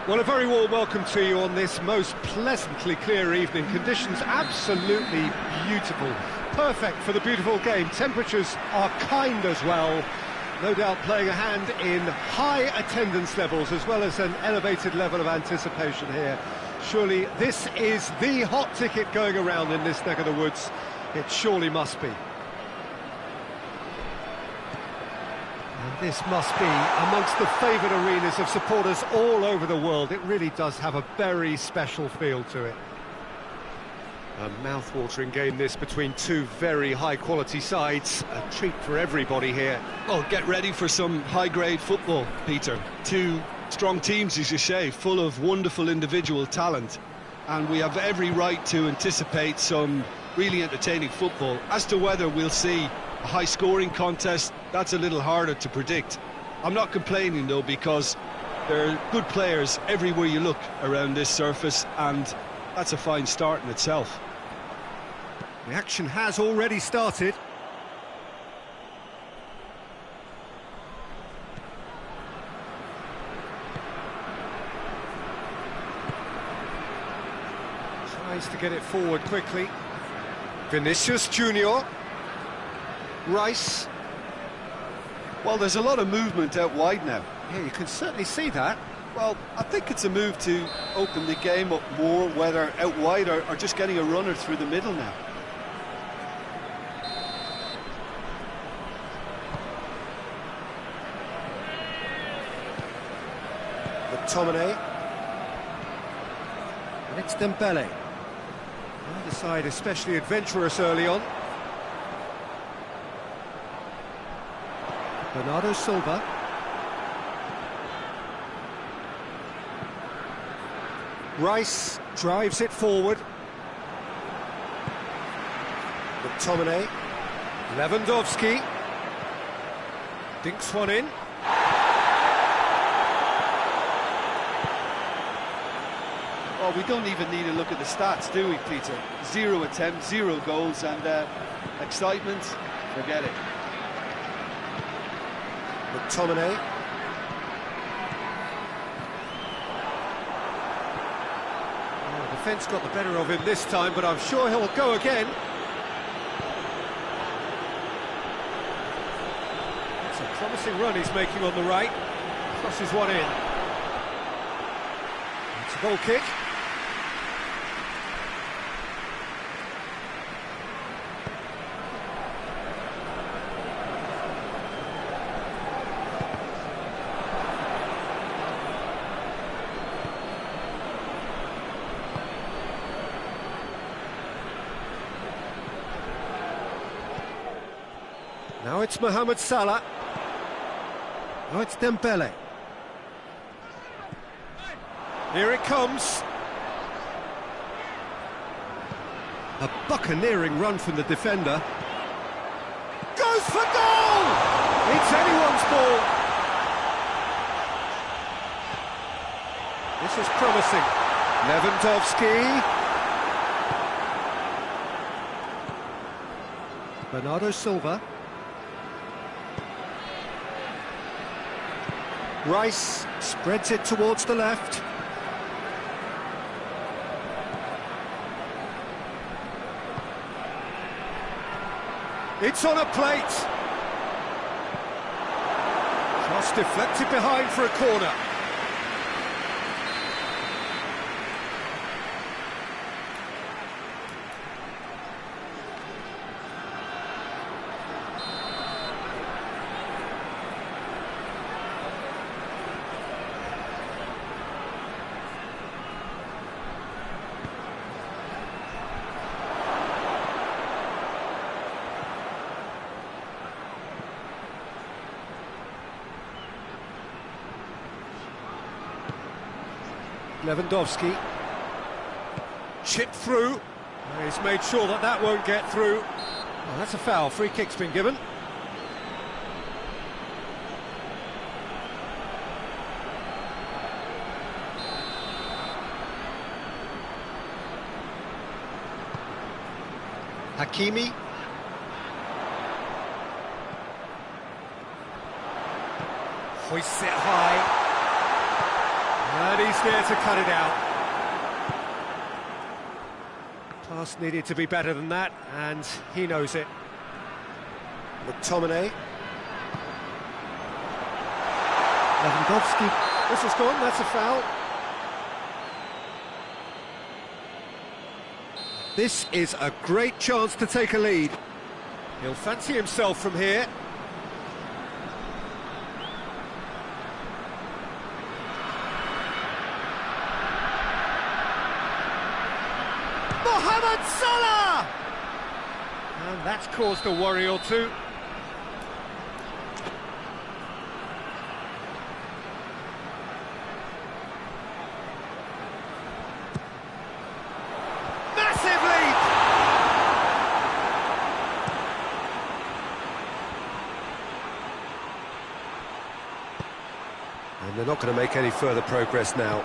Well, a very warm welcome to you on this most pleasantly clear evening. Conditions absolutely beautiful. Perfect for the beautiful game. Temperatures are kind as well. No doubt playing a hand in high attendance levels as well as an elevated level of anticipation here. Surely this is the hot ticket going around in this neck of the woods. It surely must be. And this must be amongst the favoured arenas of supporters all over the world. It really does have a very special feel to it. A mouth-watering game this between two very high-quality sides. A treat for everybody here. Well, get ready for some high-grade football, Peter. Two strong teams, as you say, full of wonderful individual talent. And we have every right to anticipate some really entertaining football. As to whether we'll see a high-scoring contest, that's a little harder to predict. I'm not complaining, though, because there are good players everywhere you look around this surface, and that's a fine start in itself. The action has already started. Tries to get it forward quickly. Vinicius Junior. Rice. Well, there's a lot of movement out wide now. Yeah, you can certainly see that. Well, I think it's a move to open the game up more, whether out wide or just getting a runner through the middle now. McTominay. And it's Dembele. Neither side especially adventurous early on. Bernardo Silva. Rice drives it forward. McTominay. Lewandowski. Dinks one in. Well, we don't even need to look at the stats, do we, Peter? 0 attempts, 0 goals, and excitement, forget it. McTominay. Oh, the defence got the better of him this time, but I'm sure he'll go again. It's a promising run he's making on the right. Crosses one in. It's a goal kick. Now it's Mohamed Salah. Now it's Dembele. Here it comes. A buccaneering run from the defender. Goes for goal! It's anyone's ball. This is promising. Lewandowski. Bernardo Silva. Rice spreads it towards the left. It's on a plate. Cross deflected behind for a corner. Lewandowski. Chipped through. He's made sure that that won't get through. Oh, that's a foul. Free kick's been given. Hakimi. Hoists it high. And he's there to cut it out. Pass needed to be better than that, and he knows it. McTominay. Lewandowski. This has gone, that's a foul. This is a great chance to take a lead. He'll fancy himself from here. Mohamed Salah! And that's caused a worry or two. Massive lead! And they're not going to make any further progress now.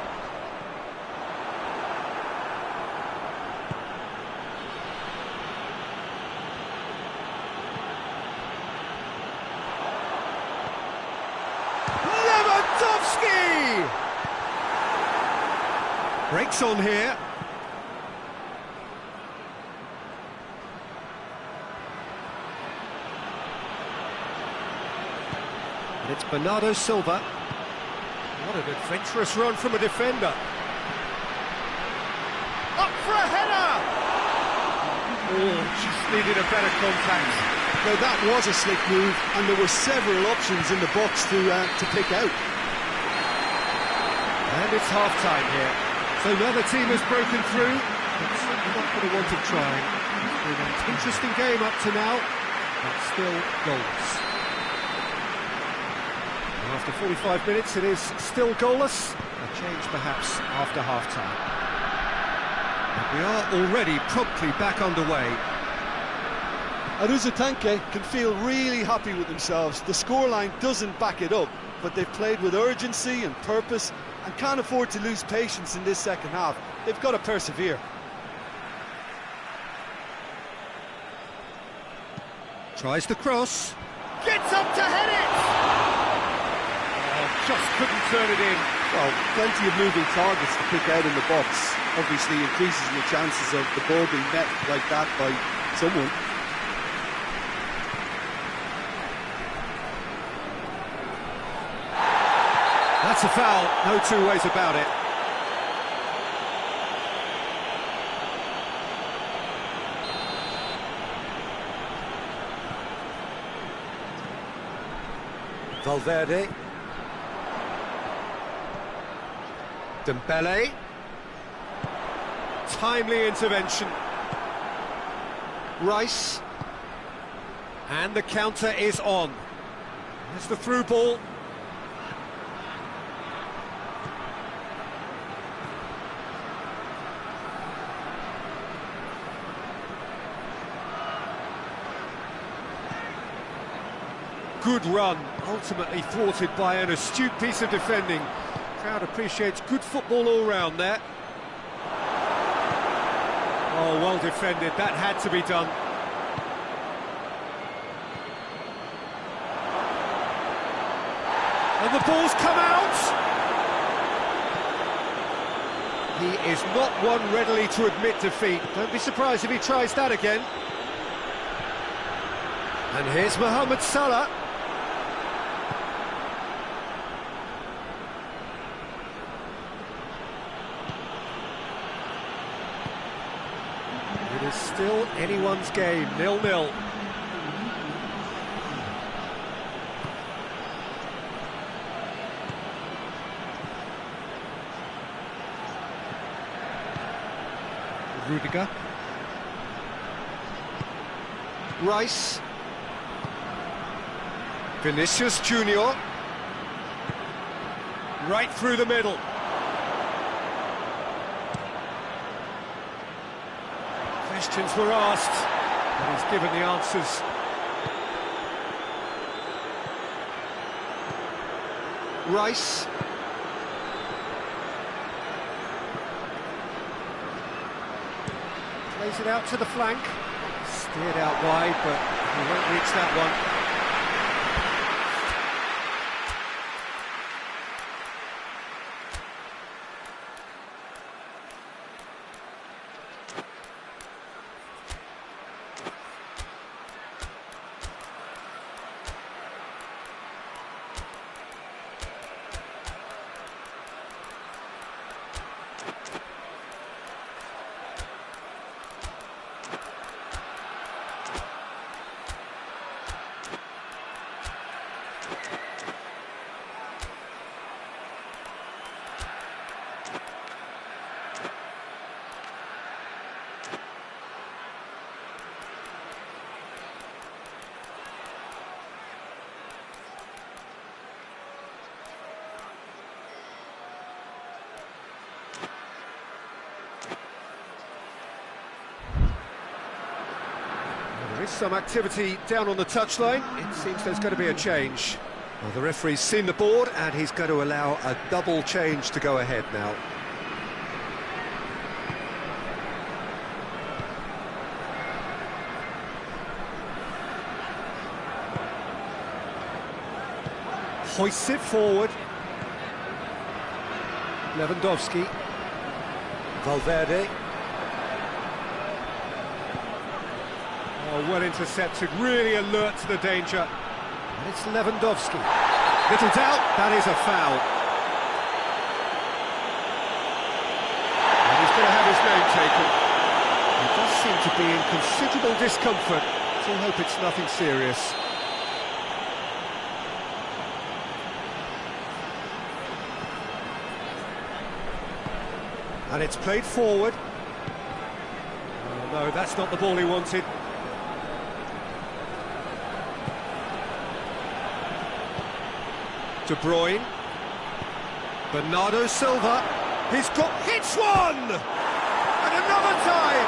Breaks on here. And it's Bernardo Silva. What an adventurous run from a defender. Up for a header! Oh, just needed a better contact. Now that was a slick move, and there were several options in the box to pick out. And it's half-time here. So another team has broken through, but certainly not going to want to try. It's been an interesting game up to now, but still goals. And after 45 minutes, it is still goalless. A change perhaps after half-time. But we are already promptly back underway. Aruzatanke can feel really happy with themselves. The scoreline doesn't back it up, but they've played with urgency and purpose and can't afford to lose patience in this second half. They've got to persevere. Tries the cross. Gets up to head it! Oh, just couldn't turn it in. Well, plenty of moving targets to pick out in the box. Obviously increases the chances of the ball being met like that by someone. That's a foul, no two ways about it. Valverde. Dembele. Timely intervention. Rice. And the counter is on. There's the through ball. Good run, ultimately thwarted by an astute piece of defending. Crowd appreciates good football all round there. Oh, well defended, that had to be done. And the ball's come out! He is not one readily to admit defeat. Don't be surprised if he tries that again. And here's Mohamed Salah. It is still anyone's game, 0-0. Rudiger. Rice. Vinicius Junior. Right through the middle. Questions were asked, but he's given the answers. Rice. Plays it out to the flank. Steered out wide, but he won't reach that one. some activity down on the touchline. It seems there's going to be a change. Well, the referee's seen the board and he's going to allow a double change to go ahead now. Hoists it forward. Lewandowski. Valverde. Oh, well intercepted, really alert to the danger. And it's Lewandowski. Little doubt, that is a foul. And he's going to have his name taken. He does seem to be in considerable discomfort. So I hope it's nothing serious. And it's played forward. Oh, no, that's not the ball he wanted. De Bruyne. Bernardo Silva. He's got... hits one! And another time!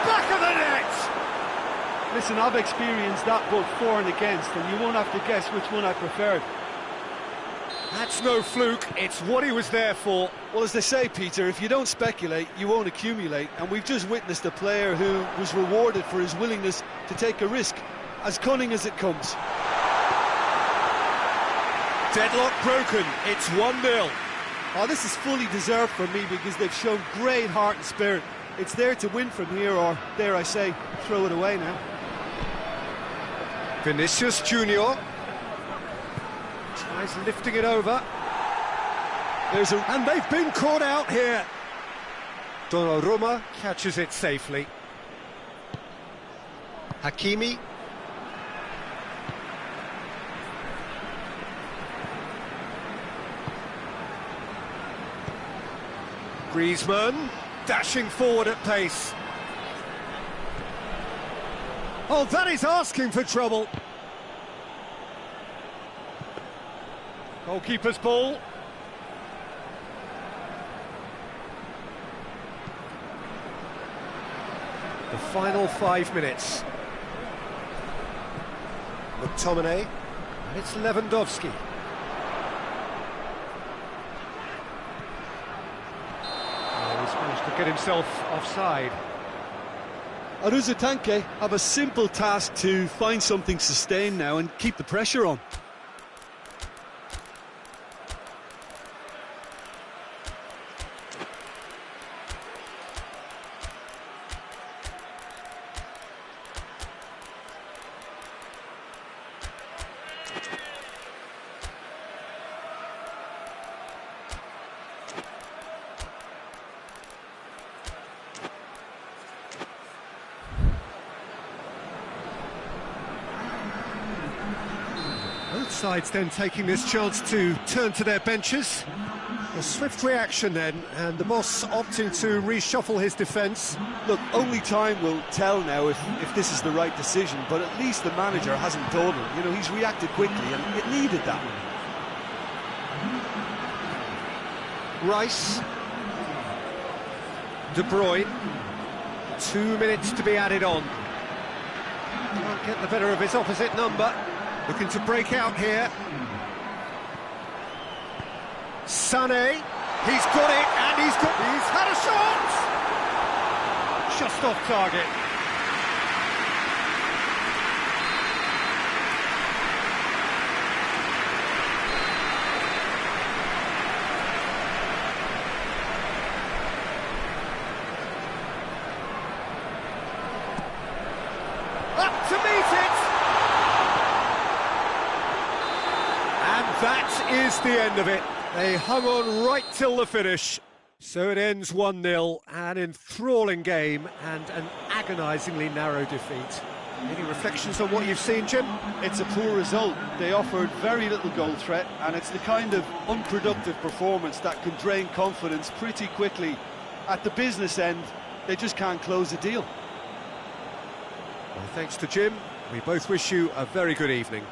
Back of the net! Listen, I've experienced that both for and against, and you won't have to guess which one I preferred. That's no fluke, it's what he was there for. Well, as they say, Peter, if you don't speculate, you won't accumulate. And we've just witnessed a player who was rewarded for his willingness to take a risk, as cunning as it comes. Deadlock broken, it's 1-0. Oh, this is fully deserved for me because they've shown great heart and spirit. It's there to win from here, or, dare I say, throw it away now. Vinicius Junior. Tries lifting it over. And they've been caught out here. Donnarumma catches it safely. Hakimi. Griezmann dashing forward at pace. Oh, that is asking for trouble. Goalkeeper's ball. The final 5 minutes. McTominay, and it's Lewandowski. Oh, he's managed to get himself offside. Aruzatanke have a simple task to find something sustained now and keep the pressure on. Both sides then taking this chance to turn to their benches. A swift reaction then, and the boss opting to reshuffle his defence. Look, only time will tell now if this is the right decision, but at least the manager hasn't dawdled. You know, he's reacted quickly, and it needed that. Rice. De Bruyne. 2 minutes to be added on. Can't get the better of his opposite number. Looking to break out here. Sané, he's got it, and he's had a shot! Just off target. Up to meet it! And that is the end of it. They hung on right till the finish. So it ends 1-0, an enthralling game and an agonisingly narrow defeat. Any reflections on what you've seen, Jim? It's a poor result. They offered very little goal threat, and it's the kind of unproductive performance that can drain confidence pretty quickly. At the business end, they just can't close a deal. Well, thanks to Jim. We both wish you a very good evening.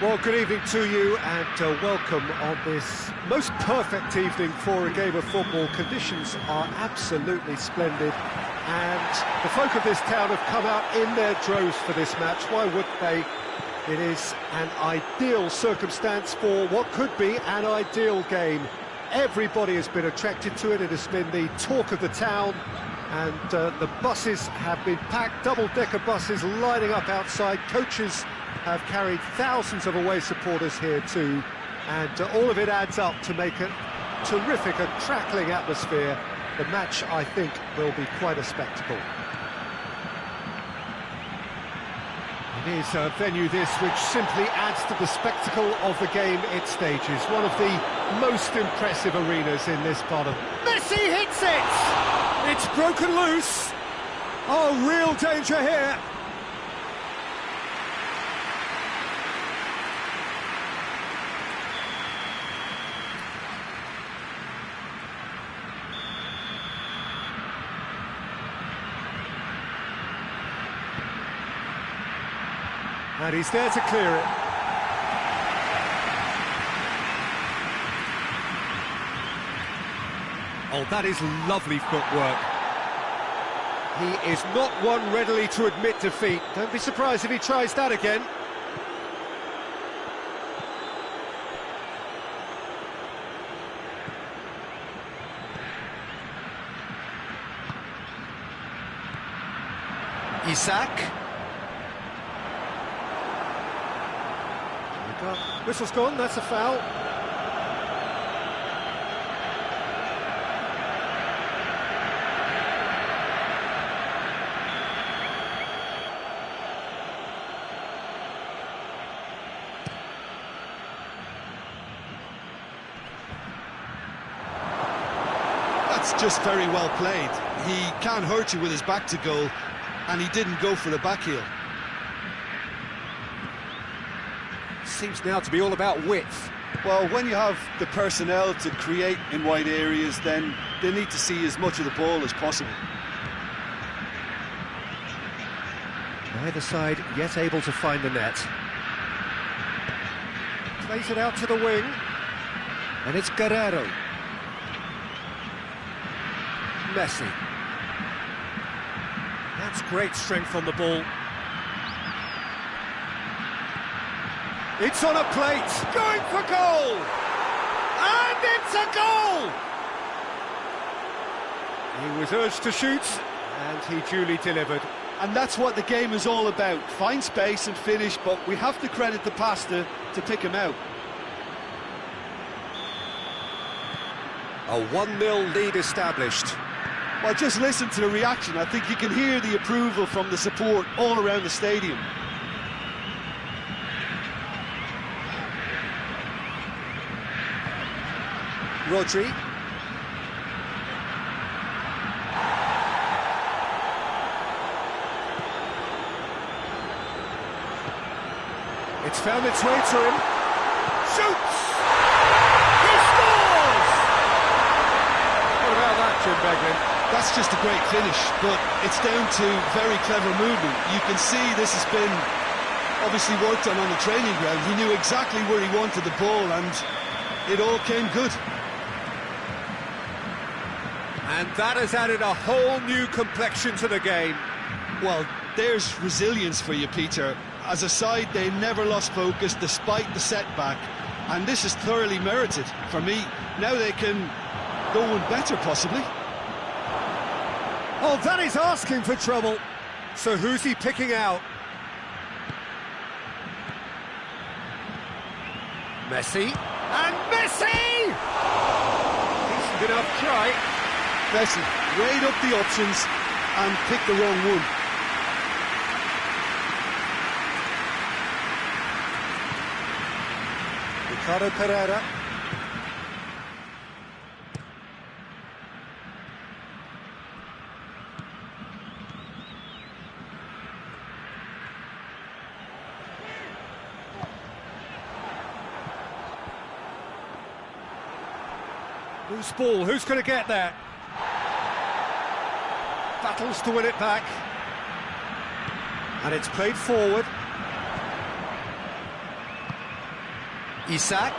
Well, good evening to you and welcome on this most perfect evening for a game of football. Conditions are absolutely splendid and the folk of this town have come out in their droves for this match. Why wouldn't they? It is an ideal circumstance for what could be an ideal game. Everybody has been attracted to it. It has been the talk of the town, and the buses have been packed, double-decker buses lining up outside. Coaches have carried thousands of away supporters here too, and all of it adds up to make a terrific, a crackling atmosphere. The match, I think, will be quite a spectacle. It is a venue this which simply adds to the spectacle of the game it stages. One of the most impressive arenas in this part of... Messi hits it! It's broken loose. Oh, real danger here. And he's there to clear it. Oh, that is lovely footwork. He is not one readily to admit defeat. Don't be surprised if he tries that again. Isaac. Whistle's gone, that's a foul. That's just very well played. He can't hurt you with his back to goal, and he didn't go for the back heel. Seems now to be all about width. Well, when you have the personnel to create in wide areas, then they need to see as much of the ball as possible. Neither side yet able to find the net. Plays it out to the wing. And it's Guerrero. Messi. That's great strength on the ball. It's on a plate, going for goal! And it's a goal! He was urged to shoot, and he duly delivered. And that's what the game is all about. Find space and finish, but we have to credit the passer to pick him out. A 1-0 lead established. Well, just listen to the reaction. I think you can hear the approval from the support all around the stadium. Rodri. It's found its way to him. Shoots! He scores! What about that, Jim Beglin? That's just a great finish, but it's down to very clever movement. You can see this has been obviously worked on the training ground. He knew exactly where he wanted the ball, and it all came good. And that has added a whole new complexion to the game. Well, there's resilience for you, Peter. As a side, they never lost focus despite the setback, and this is thoroughly merited. For me, now they can go one better, possibly. Oh, that is asking for trouble. So who's he picking out? Messi. And Messi! Decent enough try. Messi weighed up the options and picked the wrong one. Ricardo Pereira. Loose ball, who's going to get that? Battles to win it back. And it's played forward. Isak.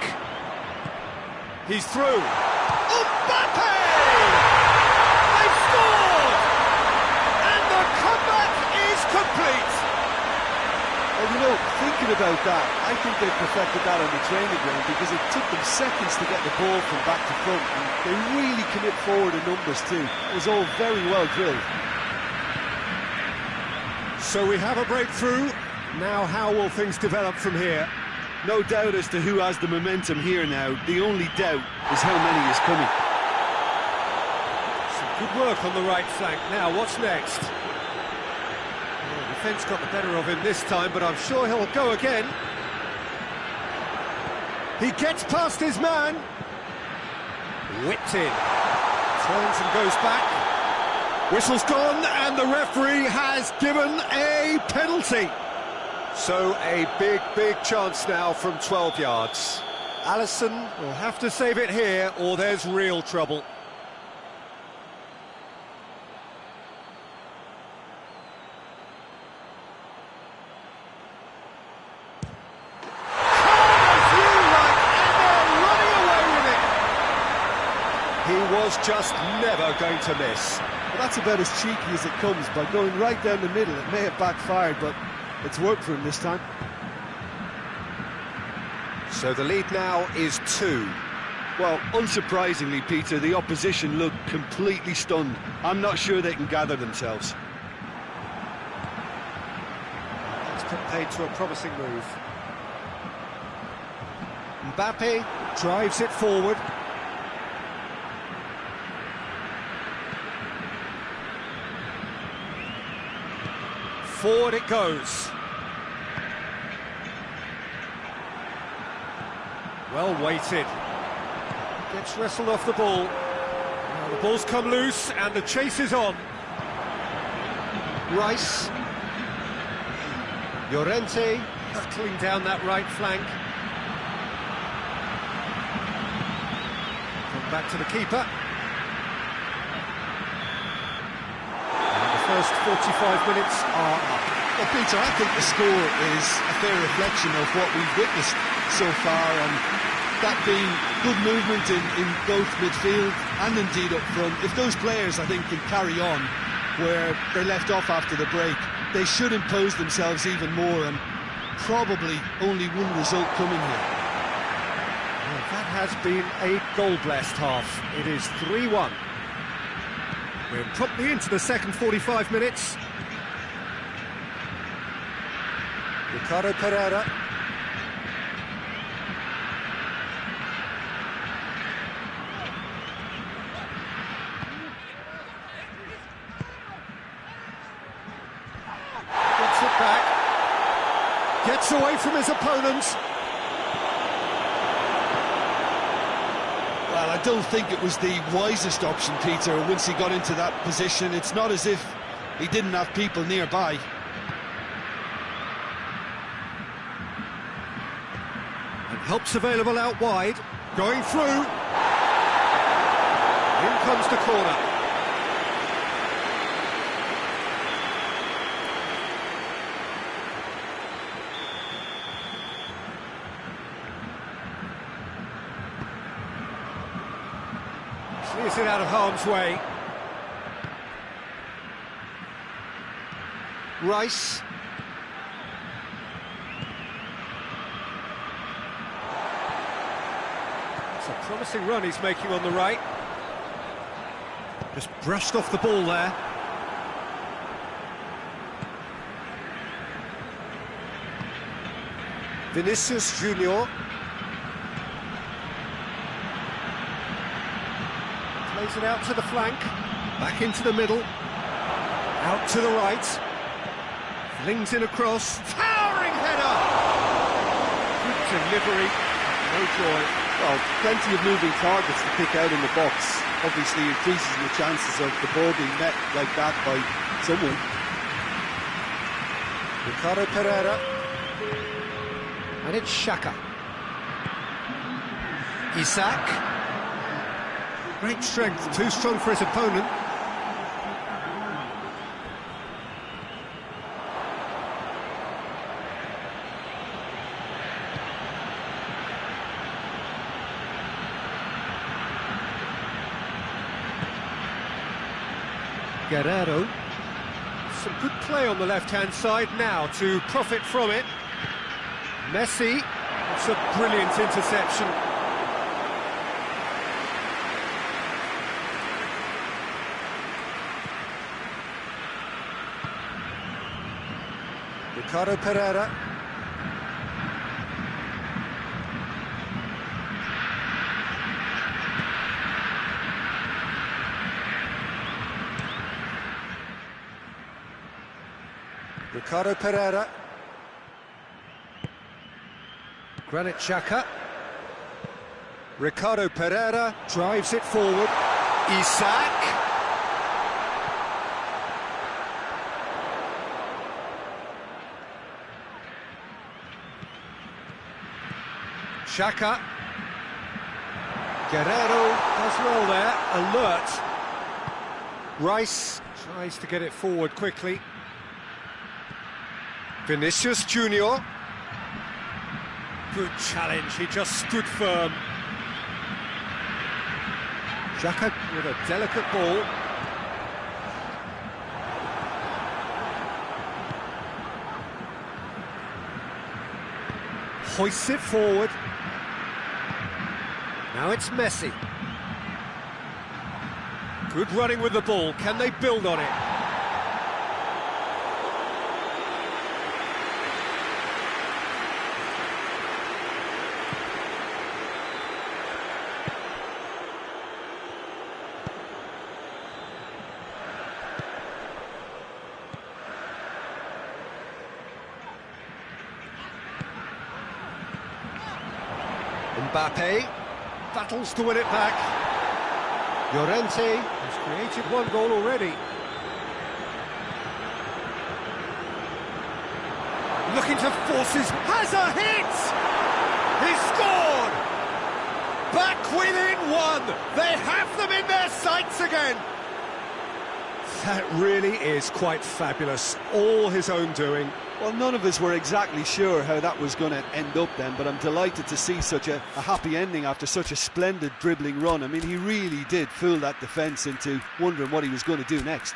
He's through. Mbappe! They've scored! And the comeback is complete. Well, you know, thinking about that, I think they perfected that on the training ground because it took them seconds to get the ball from back to front. And they really commit forward in numbers too. It was all very well drilled. So we have a breakthrough. Now how will things develop from here? No doubt as to who has the momentum here now. The only doubt is how many is coming. Some good work on the right flank. Now, what's next? Well, the defence got the better of him this time, but I'm sure he'll go again. He gets past his man. Whipped in. Turns and goes back. Whistle's gone, and the referee has given a penalty. So a big chance now from 12 yards. Alisson will have to save it here, or there's real trouble. He was just never going to miss. Well, that's about as cheeky as it comes. By going right down the middle, it may have backfired, but it's worked for him this time. So the lead now is 2. Well, unsurprisingly, Peter, the opposition look completely stunned. I'm not sure they can gather themselves. That's put paid to a promising move. Mbappe drives it forward. Forward it goes. Well weighted. Gets wrestled off the ball. Now the ball's come loose and the chase is on. Rice. Llorente hurtling down that right flank. Come back to the keeper. First 45 minutes are up. Well, Peter, I think the score is a fair reflection of what we've witnessed so far, and that being good movement in both midfield and indeed up front. If those players, I think, can carry on where they left off after the break, they should impose themselves even more, and probably only one result coming here. Well, that has been a goal-blessed half. It is 3-1. We're promptly into the second 45 minutes. Ricardo Pereira. Gets it back. Gets away from his opponent. Well, I don't think it was the wisest option, Peter, once he got into that position. It's not as if he didn't have people nearby. And help's available out wide. Going through. In comes the corner. Clears it out of harm's way. Rice. It's a promising run he's making on the right. Just brushed off the ball there. Vinicius Junior. Plays it out to the flank, back into the middle, out to the right, flings in across, towering header! Good delivery, no joy. Well, plenty of moving targets to pick out in the box. Obviously increases the chances of the ball being met like that by someone. Ricardo Pereira. And it's Xhaka. Isak. Great strength, too strong for his opponent. Guerrero. Some good play on the left-hand side now to profit from it. Messi. It's a brilliant interception. Ricardo Pereira. Ricardo Pereira. Granit Xhaka. Ricardo Pereira drives it forward. Isak. Xhaka. Guerrero does well there. Alert. Rice tries to get it forward quickly. Vinicius Junior. Good challenge, he just stood firm. Xhaka with a delicate ball. Hoists it forward. Now it's Messi. Good running with the ball, can they build on it? Mbappe battles to win it back. Llorente has created one goal already. Looking to force his... has a hit! He's scored! Back within one! They have them in their sights again! That really is quite fabulous. All his own doing. Well, none of us were exactly sure how that was going to end up then, but I'm delighted to see such a happy ending after such a splendid dribbling run. I mean, he really did fool that defence into wondering what he was going to do next.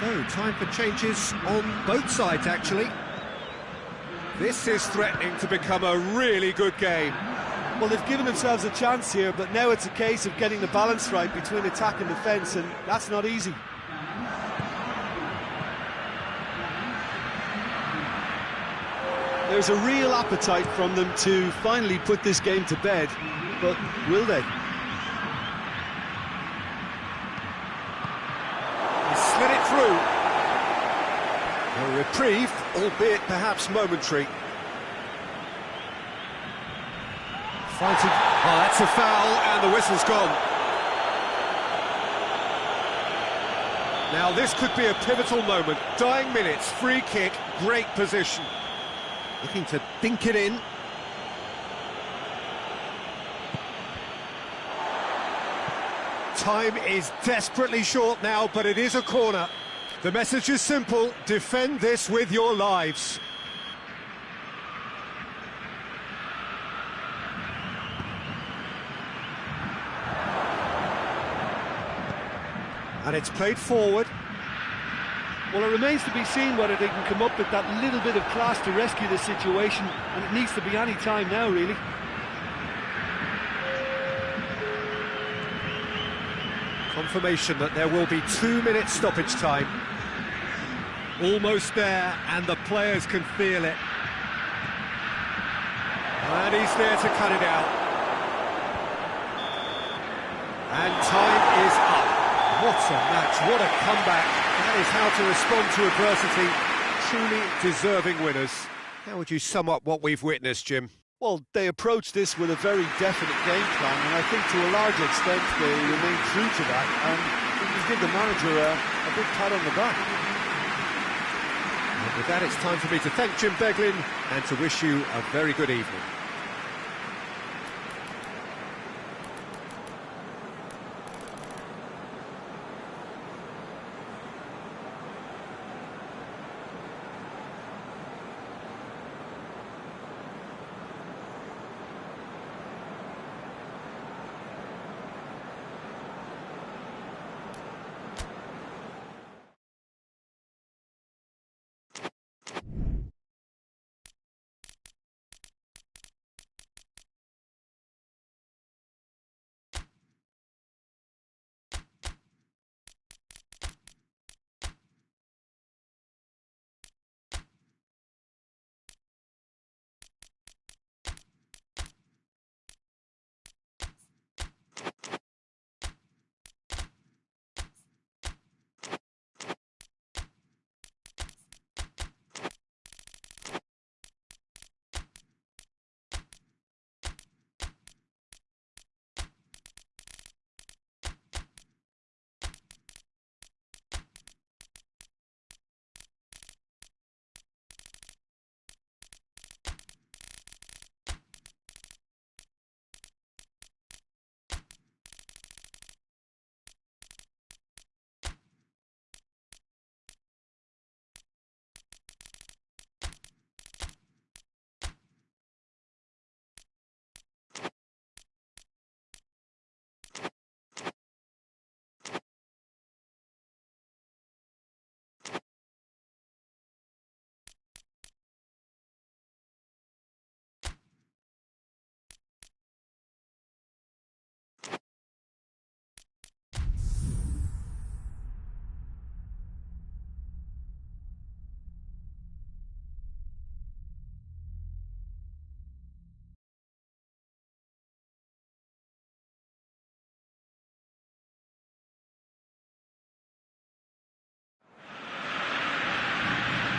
So, time for changes on both sides, actually. This is threatening to become a really good game. Well, they've given themselves a chance here, but now it's a case of getting the balance right between attack and defence, and that's not easy. There's a real appetite from them to finally put this game to bed, but will they? Slid it through. A reprieve, albeit perhaps momentary. Fighting. Oh, that's a foul, and the whistle's gone. Now, this could be a pivotal moment. Dying minutes, free kick, great position. Looking to dink it in. Time is desperately short now, but it is a corner. The message is simple: defend this with your lives. And it's played forward. Well, it remains to be seen whether they can come up with that little bit of class to rescue the situation, and it needs to be any time now, really. Confirmation that there will be 2 minutes stoppage time. Almost there, and the players can feel it. And he's there to cut it out. And time is up. What a match, what a comeback. That is how to respond to adversity. Truly deserving winners. How would you sum up what we've witnessed, Jim? Well, they approached this with a very definite game plan, and I think to a large extent they remained true to that, and we can give the manager a big pat on the back. And with that, it's time for me to thank Jim Beglin and to wish you a very good evening.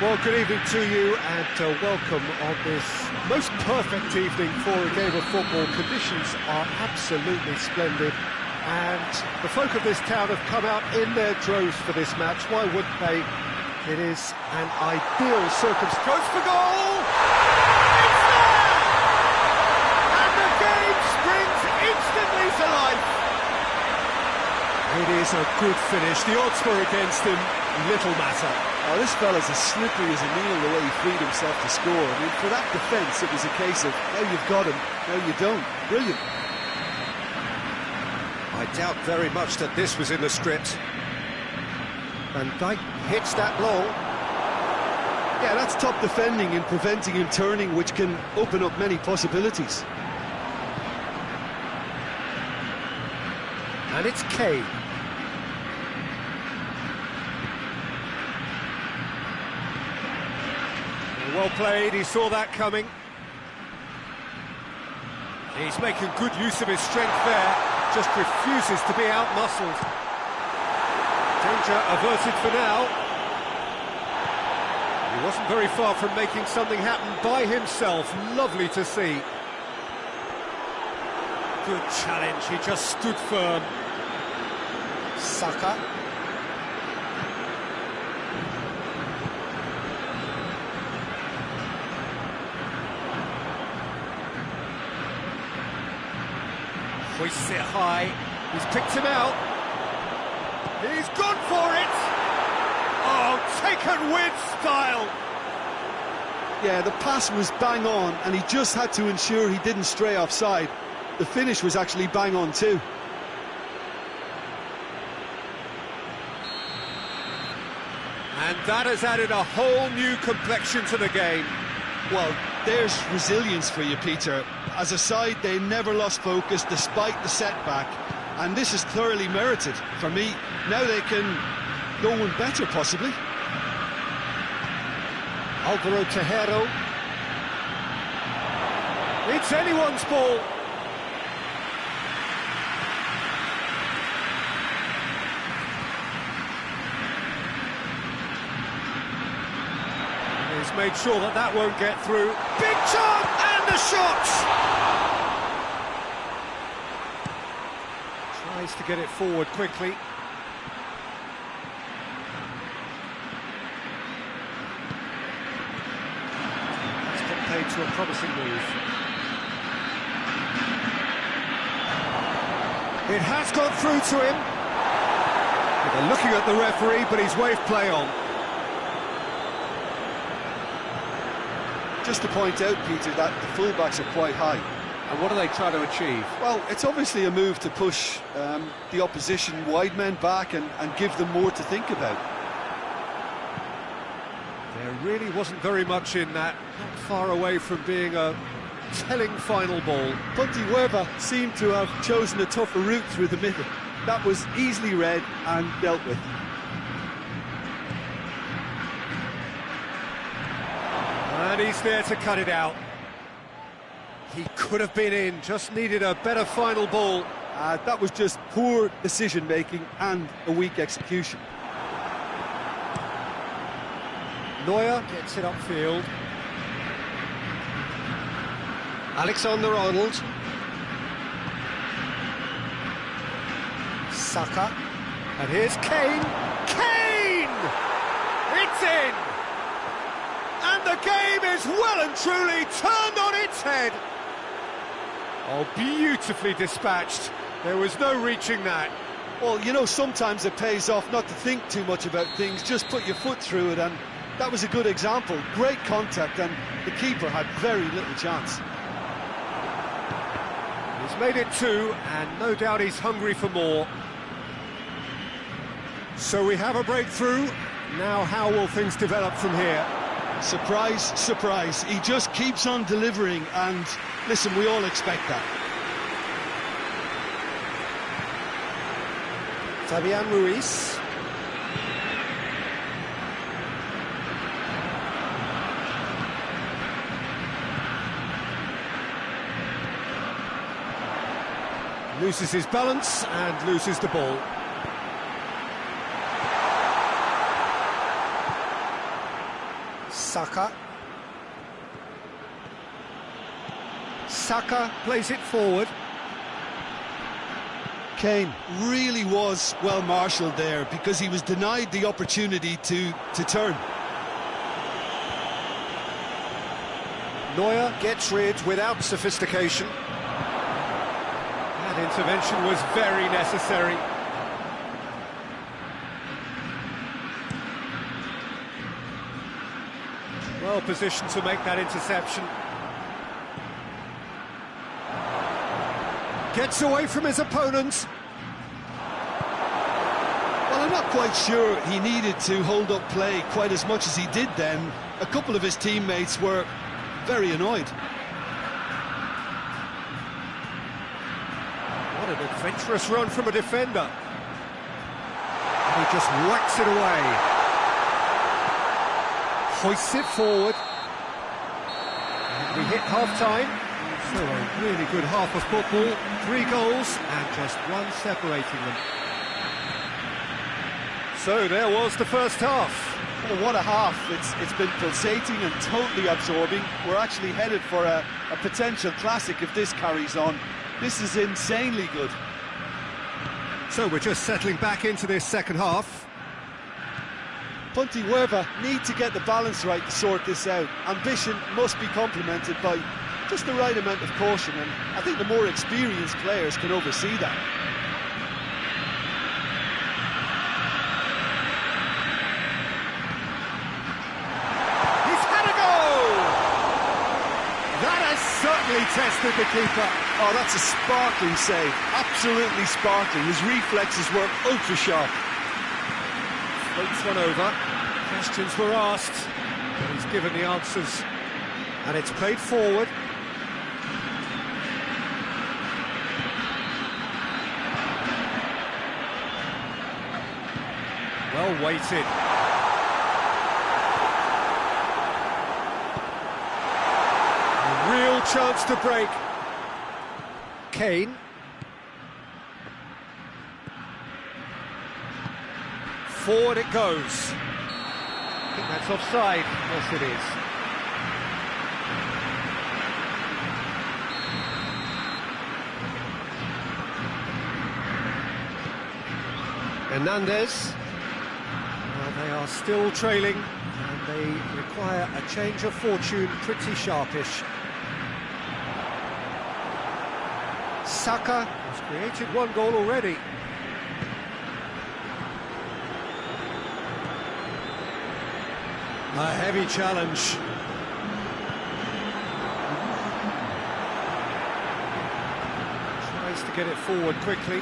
Well, good evening to you and welcome on this most perfect evening for a game of football. Conditions are absolutely splendid and the folk of this town have come out in their droves for this match. Why wouldn't they? It is an ideal circumstance. Goes for goal! It's there! And the game springs instantly to life. It is a good finish. The odds were against him. Little matter. Oh, this fella's as slippery as a needle the way he freed himself to score. I mean, for that defence, it was a case of, now you've got him, now you don't. Brilliant. I doubt very much that this was in the script. Van Dijk hits that long. Yeah, that's top defending and preventing him turning, which can open up many possibilities. And it's Kane. Well played, he saw that coming. He's making good use of his strength there, just refuses to be out-muscled. Danger averted for now. He wasn't very far from making something happen by himself, lovely to see. Good challenge, he just stood firm. Saka. Hoists it high, he's picked him out. He's gone for it! Oh, taken with style! Yeah, the pass was bang on, and he just had to ensure he didn't stray offside. The finish was actually bang on too. And that has added a whole new complexion to the game. Well, there's resilience for you, Peter. As a side, they never lost focus despite the setback, and this is thoroughly merited. For me, now they can go one better, possibly. Alvaro Tejero. It's anyone's ball. made sure that that won't get through. Big chance, and the shot! Tries to get it forward quickly. It's got paid to a promising move. It has gone through to him. They're looking at the referee, but he's waved play on. Just to point out, Peter, that the fullbacks are quite high. And what are they trying to achieve? Well, it's obviously a move to push the opposition wide men back and give them more to think about. There really wasn't very much in that, not far away from being a telling final ball. Weber seemed to have chosen a tougher route through the middle. That was easily read and dealt with. And he's there to cut it out. He could have been in, just needed a better final ball. That was just poor decision-making and a weak execution. Neuer gets it upfield. Alexander-Arnold. Saka. And here's Kane. Kane! It's in! And the game is well and truly turned on its head. Oh, beautifully dispatched. There was no reaching that. Well, you know, sometimes it pays off not to think too much about things, just put your foot through it, and that was a good example. Great contact, and the keeper had very little chance. He's made it 2, and no doubt he's hungry for more. So we have a breakthrough. Now how will things develop from here? Surprise, surprise. He just keeps on delivering, and listen, we all expect that. Fabian Ruiz. Loses his balance and loses the ball. Saka. Saka plays it forward. Kane really was well marshalled there because he was denied the opportunity to turn. Neuer gets rid without sophistication. That intervention was very necessary. Well positioned to make that interception. Gets away from his opponents. Well, I'm not quite sure he needed to hold up play quite as much as he did then. A couple of his teammates were very annoyed. What an adventurous run from a defender. And he just whacks it away. Hoists it forward. And we hit half-time. So a really good half of football. 3 goals and just 1 separating them. So there was the first half. Well, what a half. It's been pulsating and totally absorbing. We're actually headed for a potential classic if this carries on. This is insanely good. So we're just settling back into this second half. Weber need to get the balance right to sort this out. Ambition must be complemented by just the right amount of caution, and I think the more experienced players can oversee that. He's had a goal! That has certainly tested the keeper. Oh, that's a sparkling save. Absolutely sparkling. His reflexes were ultra sharp. Floats one over. Questions were asked, but he's given the answers. And it's played forward. Well weighted. A real chance to break. Kane. Forward it goes. I think that's offside. Yes, it is. Hernandez. Well, they are still trailing, and they require a change of fortune pretty sharpish. Saka has created one goal already. A heavy challenge. Tries to get it forward quickly.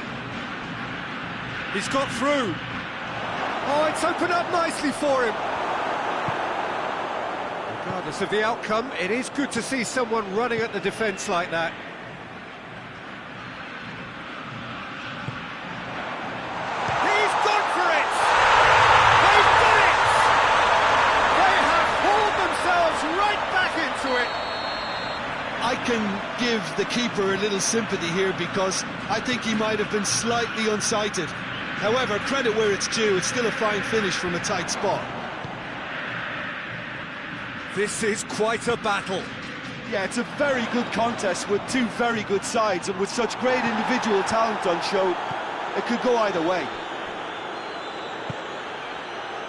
He's got through. Oh, it's opened up nicely for him. Regardless of the outcome, it is good to see someone running at the defence like that. He's gone for it! They've done it! They have hauled themselves right back into it. I can give the keeper a little sympathy here because I think he might have been slightly unsighted. However, credit where it's due, it's still a fine finish from a tight spot. This is quite a battle. Yeah, it's a very good contest with two very good sides, and with such great individual talent on show, it could go either way.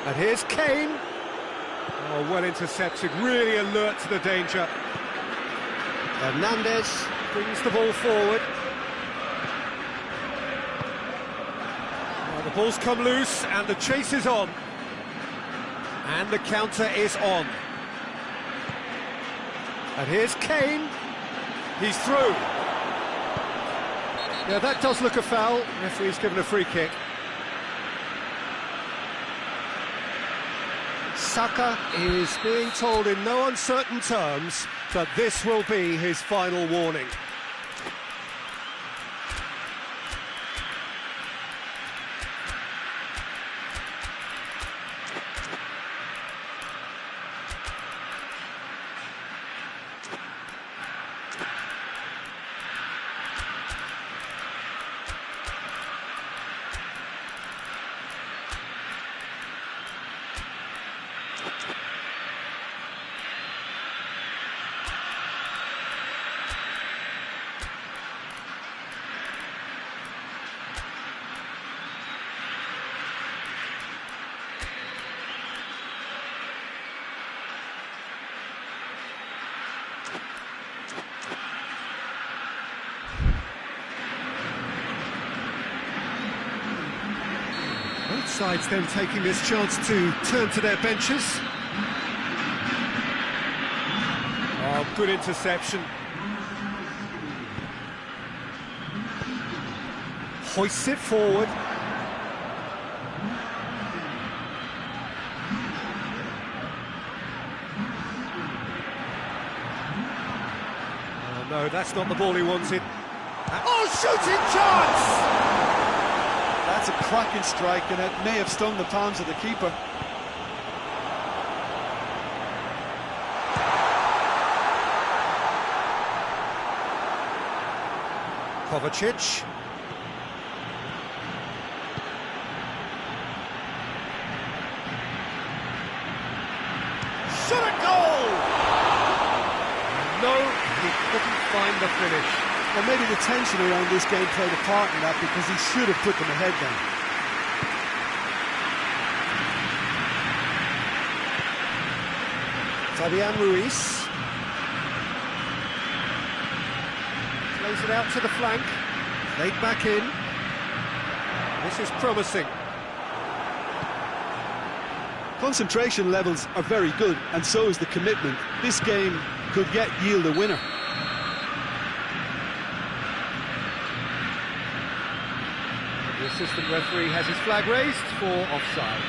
And here's Kane. Oh, well intercepted, really alert to the danger. Hernandez brings the ball forward. Well, the ball's come loose and the chase is on. And the counter is on. And here's Kane. He's through. Yeah, that does look a foul. Referee's given a free kick. Saka is being told in no uncertain terms that this will be his final warning. Both sides then taking this chance to turn to their benches. Oh, good interception. Hoists it forward. Oh no, that's not the ball he wanted. Oh, shooting chance! That's a cracking strike, and it may have stung the palms of the keeper. Kovacic. Shot at goal! No, he couldn't find the finish. Well, maybe the tension around this game played a part in that, because he should have put them ahead then. Fabian Ruiz. Plays it out to the flank. Played back in. This is promising. Concentration levels are very good, and so is the commitment. This game could yet yield a winner. The assistant referee has his flag raised for offside.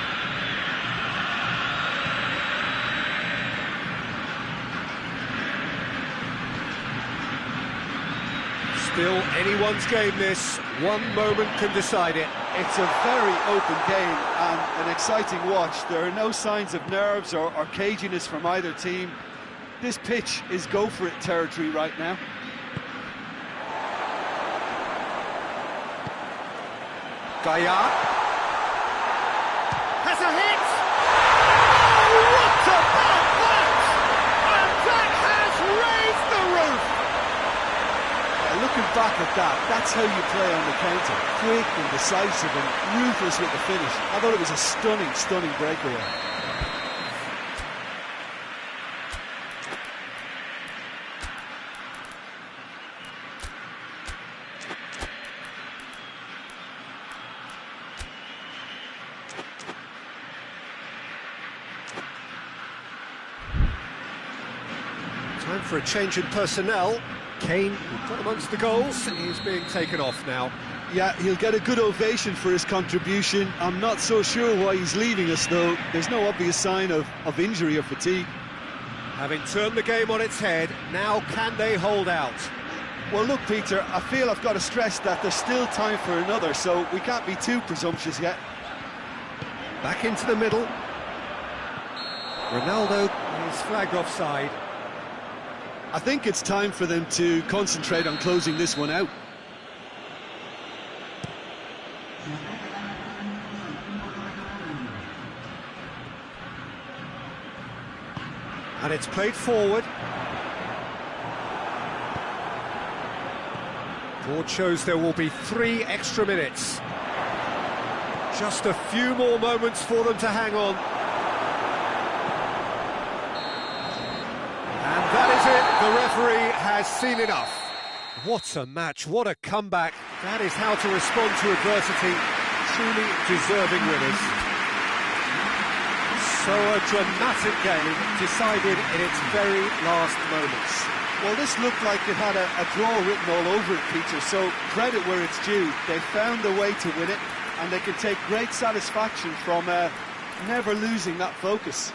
Still anyone's game this. One moment can decide it. It's a very open game and an exciting watch. There are no signs of nerves or caginess from either team. This pitch is go-for-it territory right now. Gaya has a hit! Oh, what about that? And that has raised the roof! Looking back at that. That's how you play on the counter. Quick and decisive and ruthless with the finish. I thought it was a stunning, stunning breakaway. Time for a change in personnel. Kane, got amongst the goals, is being taken off now. Yeah, he'll get a good ovation for his contribution. I'm not so sure why he's leaving us, though. There's no obvious sign of injury or fatigue. Having turned the game on its head, now can they hold out? Well, look, Peter, I feel I've got to stress that there's still time for another, so we can't be too presumptuous yet. Back into the middle. Ronaldo is flagged offside. I think it's time for them to concentrate on closing this one out. And it's played forward. Board shows there will be 3 extra minutes. Just a few more moments for them to hang on. And that is it. The referee has seen enough. What a match, what a comeback. That is how to respond to adversity. Truly deserving winners. So a dramatic game decided in its very last moments. Well, this looked like it had a draw written all over it, Peter, so credit where it's due. They found a way to win it, and they can take great satisfaction from never losing that focus.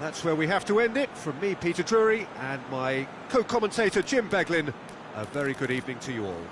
That's where we have to end it. From me, Peter Drury, and my co-commentator, Jim Beglin, a very good evening to you all.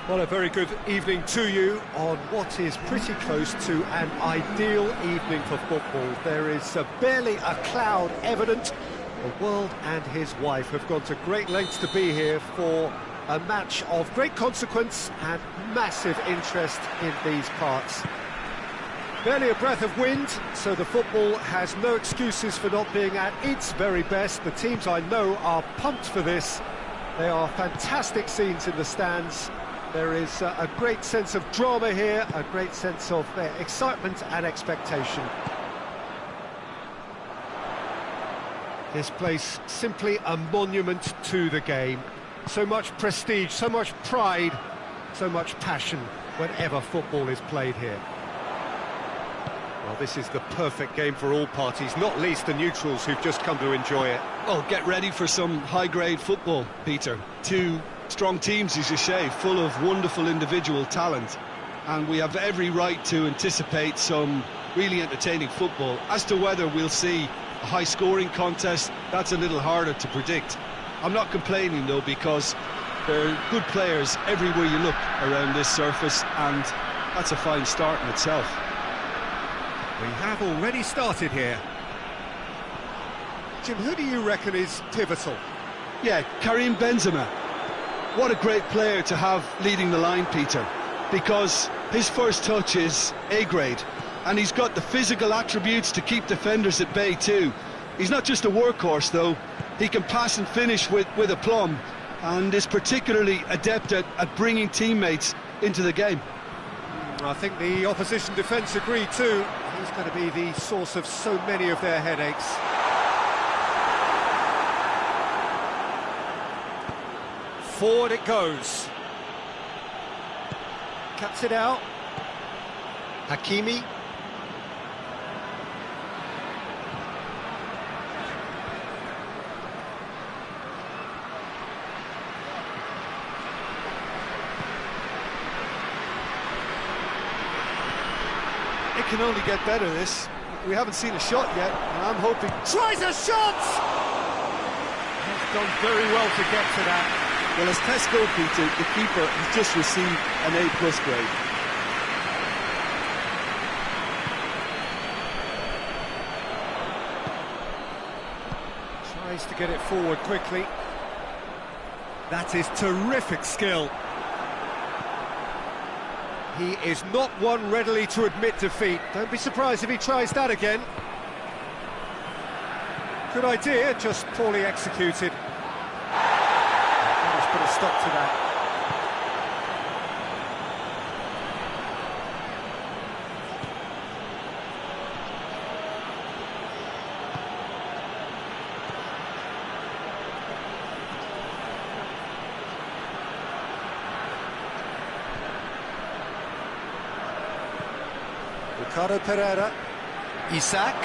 Well, a very good evening to you on what is pretty close to an ideal evening for football. There is barely a cloud evident. The world and his wife have gone to great lengths to be here for a match of great consequence and massive interest in these parts. Barely a breath of wind, so the football has no excuses for not being at its very best. The teams I know are pumped for this. They are fantastic scenes in the stands. There is a great sense of drama here, a great sense of excitement and expectation. This place simply a monument to the game. So much prestige, so much pride, so much passion whenever football is played here. Well, this is the perfect game for all parties, not least the neutrals who've just come to enjoy it. Oh, get ready for some high-grade football, Peter. Two strong teams, as you say, full of wonderful individual talent. And we have every right to anticipate some really entertaining football. As to whether we'll see a high-scoring contest, that's a little harder to predict. I'm not complaining, though, because there are good players everywhere you look around this surface, and that's a fine start in itself. We have already started here. Jim, who do you reckon is pivotal? Yeah, Karim Benzema. What a great player to have leading the line, Peter, because his first touch is A-grade, and he's got the physical attributes to keep defenders at bay too. He's not just a workhorse, though. He can pass and finish with aplomb, and is particularly adept at bringing teammates into the game. I think the opposition defence agree too. He's going to be the source of so many of their headaches. Forward it goes. Cuts it out. Hakimi. It can only get better, this. We haven't seen a shot yet, and I'm hoping... Tries a shot! He's done very well to get to that. Well, as tests go, Peter, the keeper has just received an A+ grade. Tries to get it forward quickly. That is terrific skill. He is not one readily to admit defeat. Don't be surprised if he tries that again. Good idea, just poorly executed. Let's put a stop to that. Ricardo Pereira, Isaac.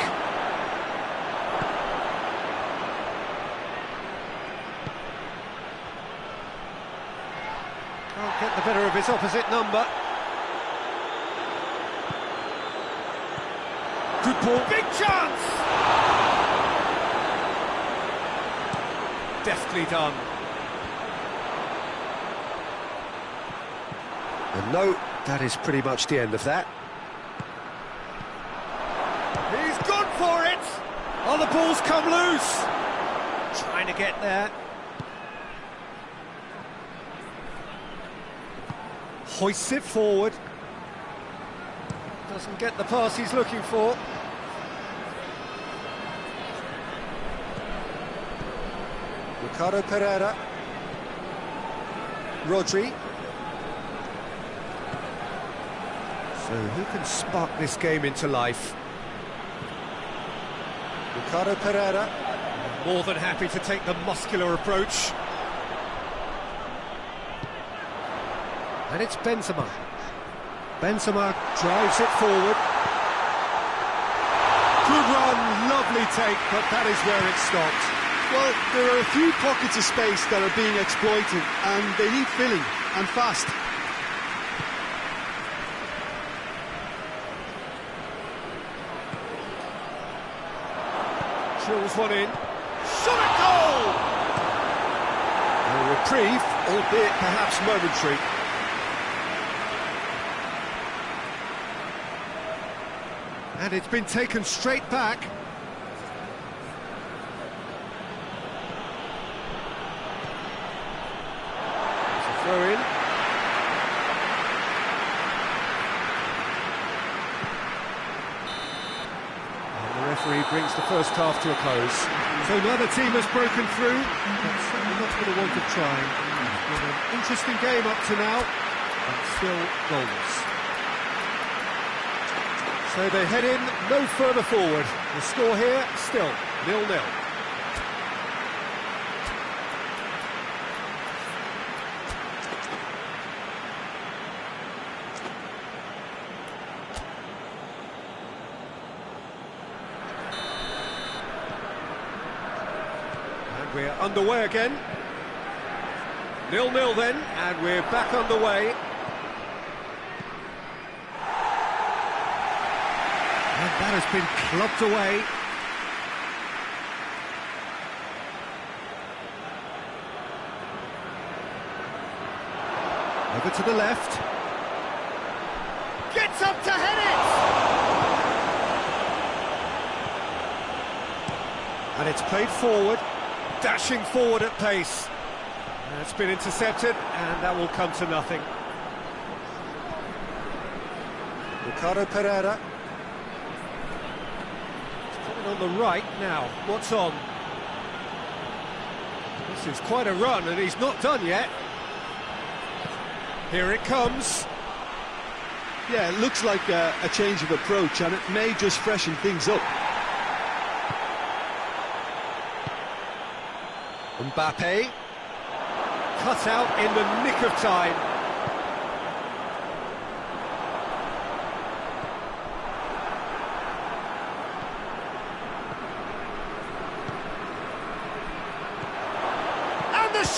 Can't get the better of his opposite number. Good ball, big chance! Deftly done. And no, that is pretty much the end of that. He's gone for it! Oh, the ball's come loose! Trying to get there. Hoists it forward. Doesn't get the pass he's looking for. Ricardo Pereira. Rodri. So who can spark this game into life? Ricardo Pereira, more than happy to take the muscular approach. And it's Benzema. Benzema drives it forward. Good run, lovely take, but that is where it stopped. Well, there are a few pockets of space that are being exploited, and they need filling, and fast. Drills one in. Shot at goal! A reprieve, albeit perhaps momentary. And it's been taken straight back. It's a throw in. And the referee brings the first half to a close. So neither team has broken through. That's certainly not for the want of trying. It's been an interesting game up to now, but still goals. So they head in no further forward. The score here, still 0-0. And we're underway again. 0-0 then, and we're back underway. And that has been clubbed away. Over to the left. Gets up to head it! And it's played forward, dashing forward at pace. And it's been intercepted, and that will come to nothing. Ricardo Pereira. On the right now, what's on? This is quite a run, and he's not done yet. Here it comes. Yeah, it looks like a change of approach, and it may just freshen things up. Mbappe, cut out in the nick of time.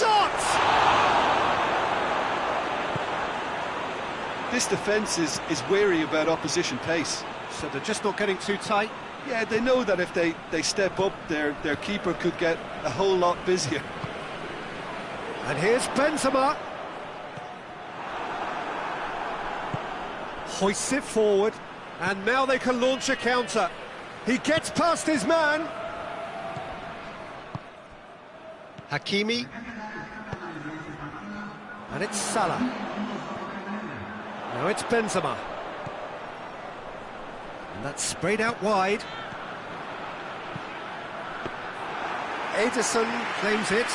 Shot! This defence is wary about opposition pace. So they're just not getting too tight? Yeah, they know that if they step up, their keeper could get a whole lot busier. And here's Benzema. Hoists it forward, and now they can launch a counter. He gets past his man. Hakimi. And it's Salah. Now it's Benzema. And that's sprayed out wide. Ederson claims it.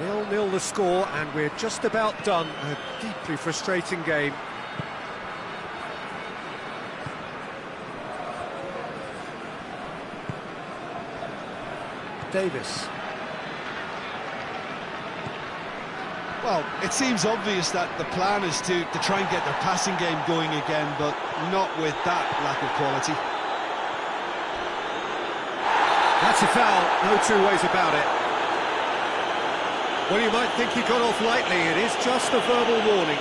Nil-nil the score, and we're just about done. A deeply frustrating game. Davis. Well, it seems obvious that the plan is to try and get their passing game going again, but not with that lack of quality. That's a foul, no two ways about it. Well, you might think he got off lightly, it is just a verbal warning.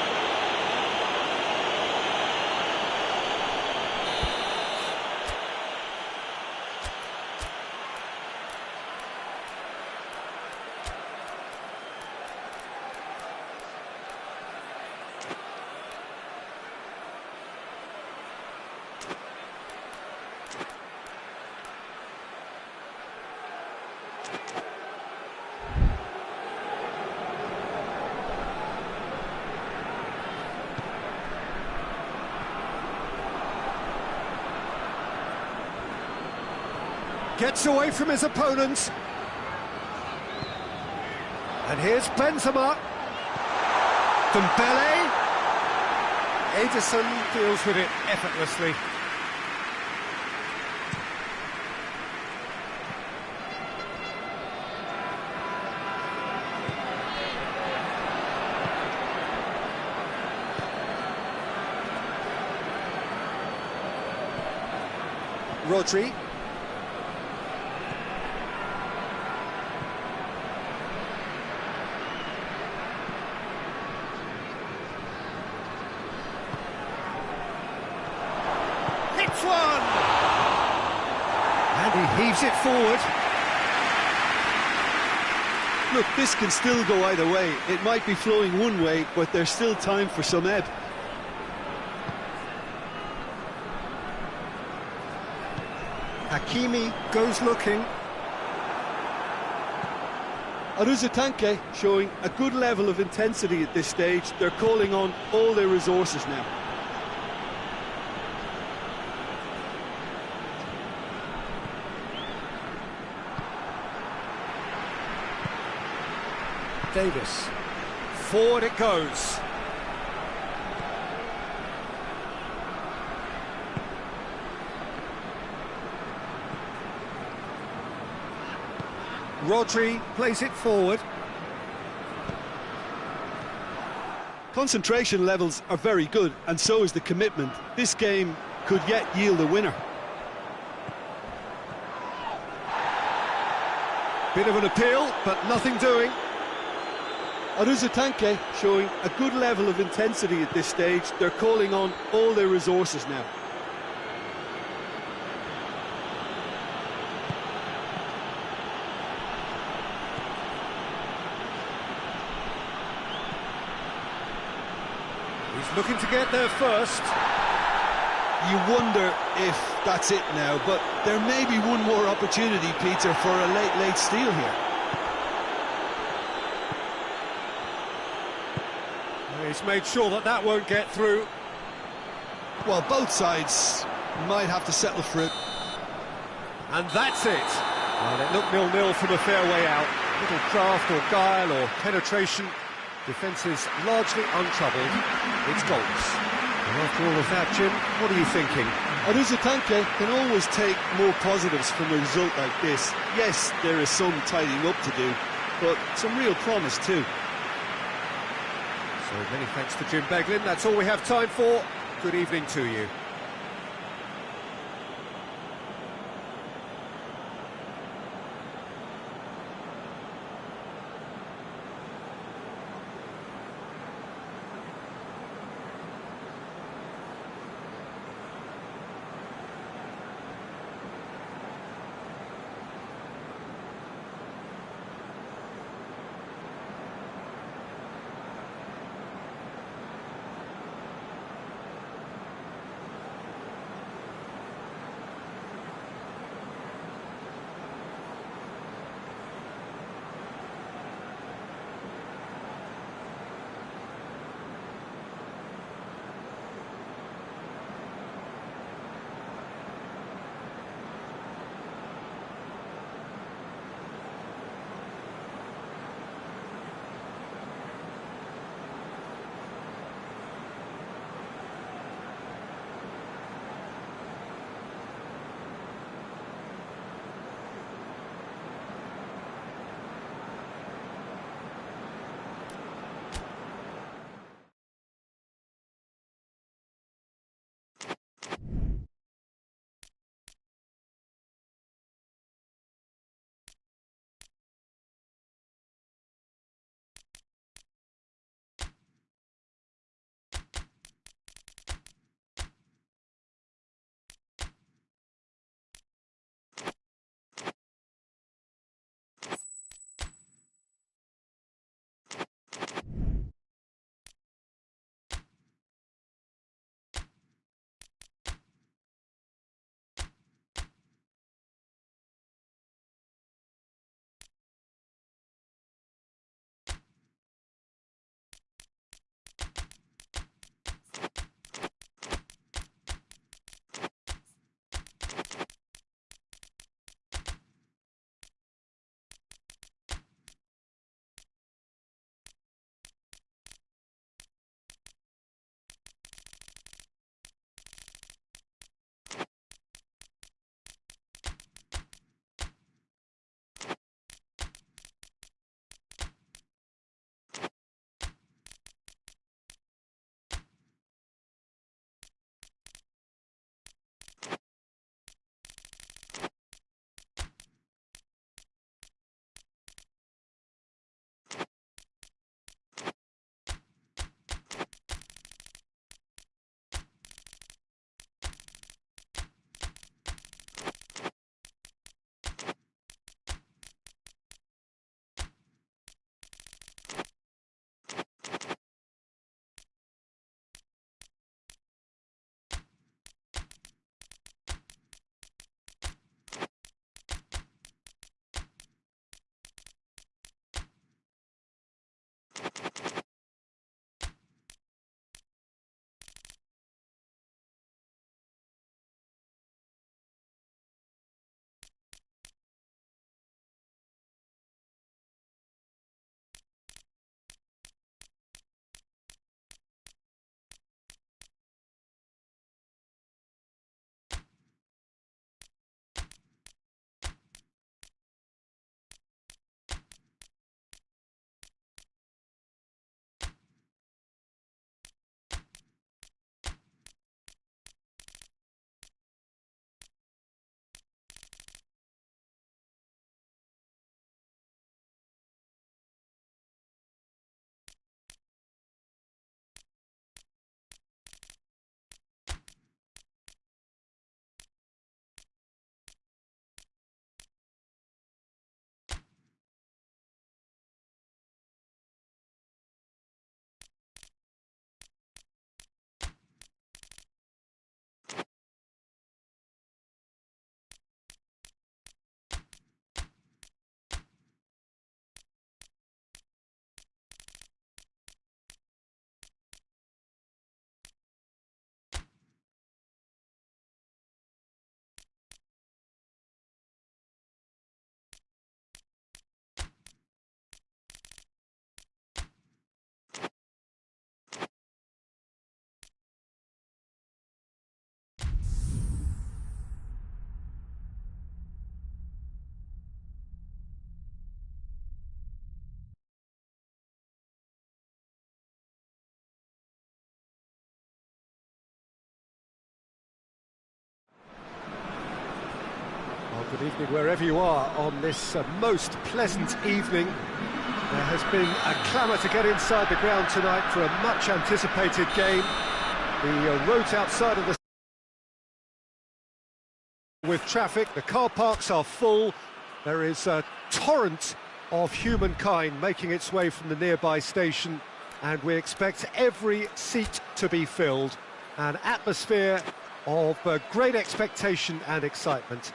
Gets away from his opponents. And here's Benzema. Dembele. Ederson deals with it effortlessly. Rodri. Hits one! And he heaves it forward. Look, this can still go either way. It might be flowing one way, but there's still time for some ebb. Hakimi goes looking. Aruzatanke showing a good level of intensity at this stage. They're calling on all their resources now. Davis. Forward it goes. Rodri plays it forward. Concentration levels are very good, and so is the commitment. This game could yet yield a winner. Bit of an appeal, but nothing doing. Aruzatanke showing a good level of intensity at this stage. They're calling on all their resources now. He's looking to get there first. You wonder if that's it now, but there may be one more opportunity, Peter, for a late steal here. He's made sure that that won't get through. Well, both sides might have to settle for it. And that's it. Well, it looked 0-0 from a fair way out. Little craft or guile or penetration. Defence is largely untroubled. It's goals. And after all of that, Jim, what are you thinking? Aruzatanke can always take more positives from a result like this. Yes, there is some tidying up to do, but some real promise too. So many thanks to Jim Beglin. That's all we have time for. Good evening to you. Good evening wherever you are on this most pleasant evening. There has been a clamour to get inside the ground tonight for a much-anticipated game. The roads outside of the... with traffic, the car parks are full. There is a torrent of humankind making its way from the nearby station, and we expect every seat to be filled. An atmosphere of great expectation and excitement.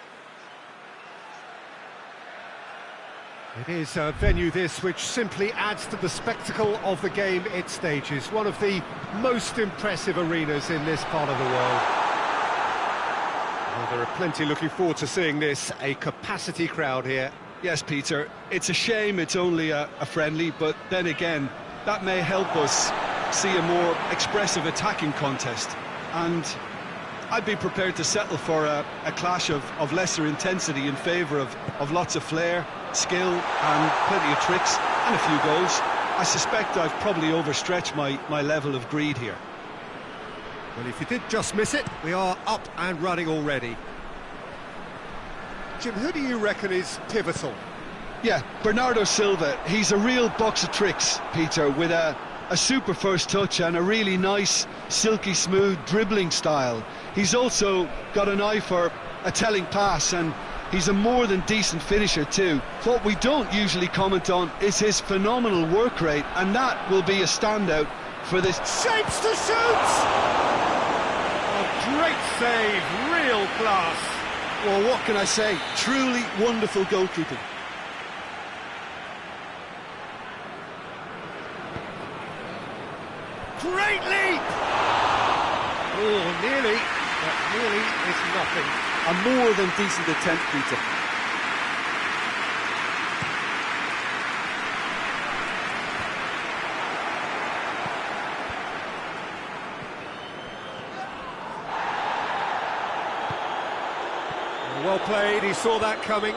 It is a venue this which simply adds to the spectacle of the game it stages. One of the most impressive arenas in this part of the world. Well, there are plenty looking forward to seeing this, a capacity crowd here. Yes, Peter, it's a shame it's only a friendly, but then again, that may help us see a more expressive attacking contest. And I'd be prepared to settle for a clash of lesser intensity in favour of lots of flair, skill and plenty of tricks and a few goals. I suspect I've probably overstretched my level of greed here. Well, if you did just miss it, we are up and running already. Jim, who do you reckon is pivotal? Yeah, Bernardo Silva. He's a real box of tricks, Peter, with a super first touch and a really nice, silky smooth dribbling style. He's also got an eye for a telling pass, and he's a more than decent finisher too. What we don't usually comment on is his phenomenal work rate, and that will be a standout for this. Shapes to shoot! A great save, real class. Well, what can I say? Truly wonderful goalkeeping. Great leap! Oh, nearly, but nearly is nothing. A more than decent attempt, Peter. Well played, he saw that coming.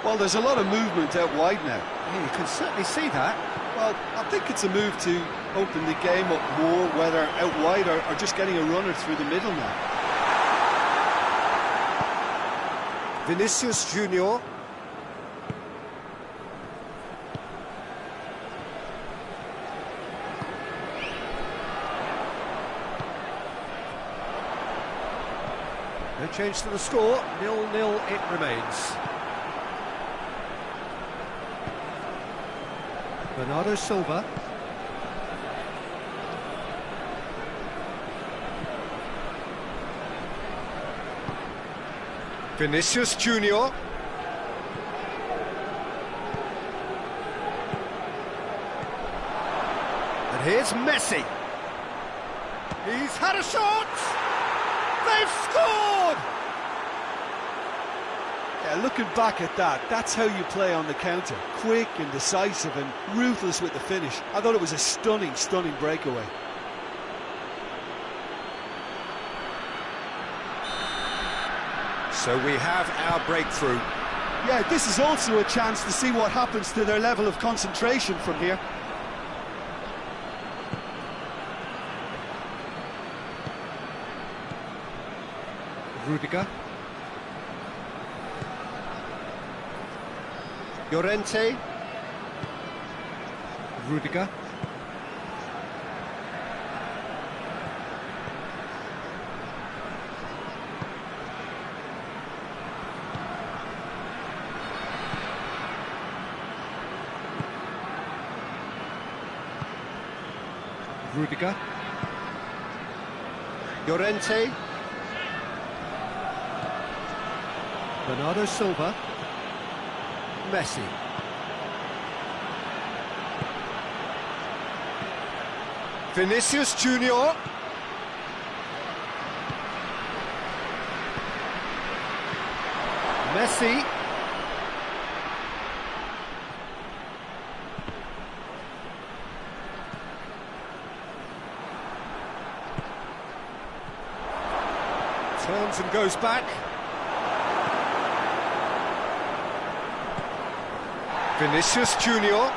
Well, there's a lot of movement out wide now. Yeah, you can certainly see that. Well, I think it's a move to open the game up more, whether out wide or just getting a runner through the middle now. Vinicius Junior. No change to the score, 0-0 it remains. Bernardo Silva. Vinicius Junior. And here's Messi. He's had a shot! They've scored! Yeah, looking back at that, that's how you play on the counter. Quick and decisive and ruthless with the finish. I thought it was a stunning, stunning breakaway. So we have our breakthrough. Yeah, this is also a chance to see what happens to their level of concentration from here. Rudiger. Llorente. Rudiger. Rudiger. Llorente. Bernardo Silva. Messi. Vinicius Junior. Messi. Turns and goes back. Vinicius Junior.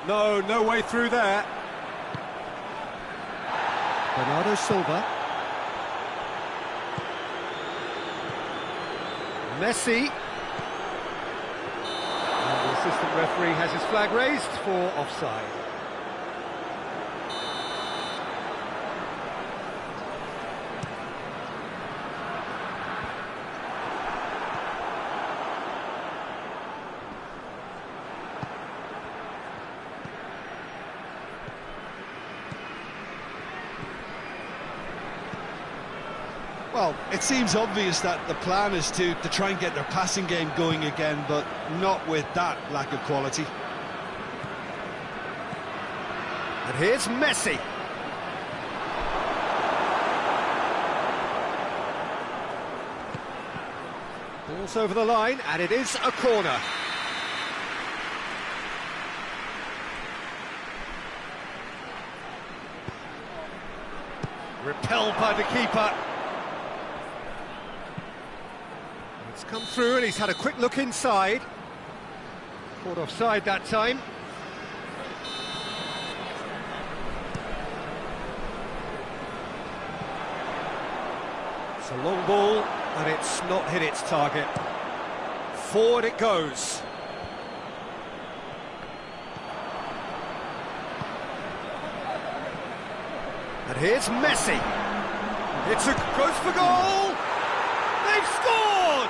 No, no way through there. Bernardo Silva. Messi. And the assistant referee has his flag raised for offside. Well, it seems obvious that the plan is to try and get their passing game going again, but not with that lack of quality. And here's Messi. Ball's over the line, and it is a corner. Repelled by the keeper. It's come through and he's had a quick look inside. Caught offside that time. It's a long ball and it's not hit its target. Forward it goes. And here's Messi. Goes for goal. They've scored!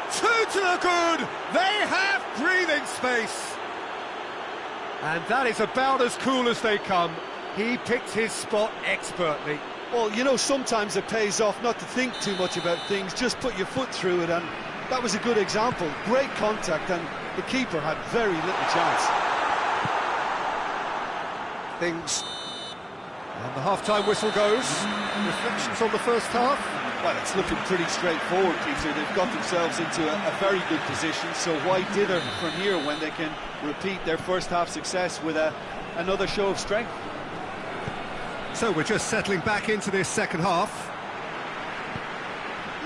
2 to the good. They have breathing space. And that is about as cool as they come. He picked his spot expertly. Well, you know, sometimes it pays off not to think too much about things, just put your foot through it, and that was a good example. Great contact, and the keeper had very little chance. Things. And the half-time whistle goes. Reflections on the first half? Well, it's looking pretty straightforward, Peter. They've got themselves into a very good position, so why dither from here when they can repeat their first half success with another show of strength? So we're just settling back into this second half.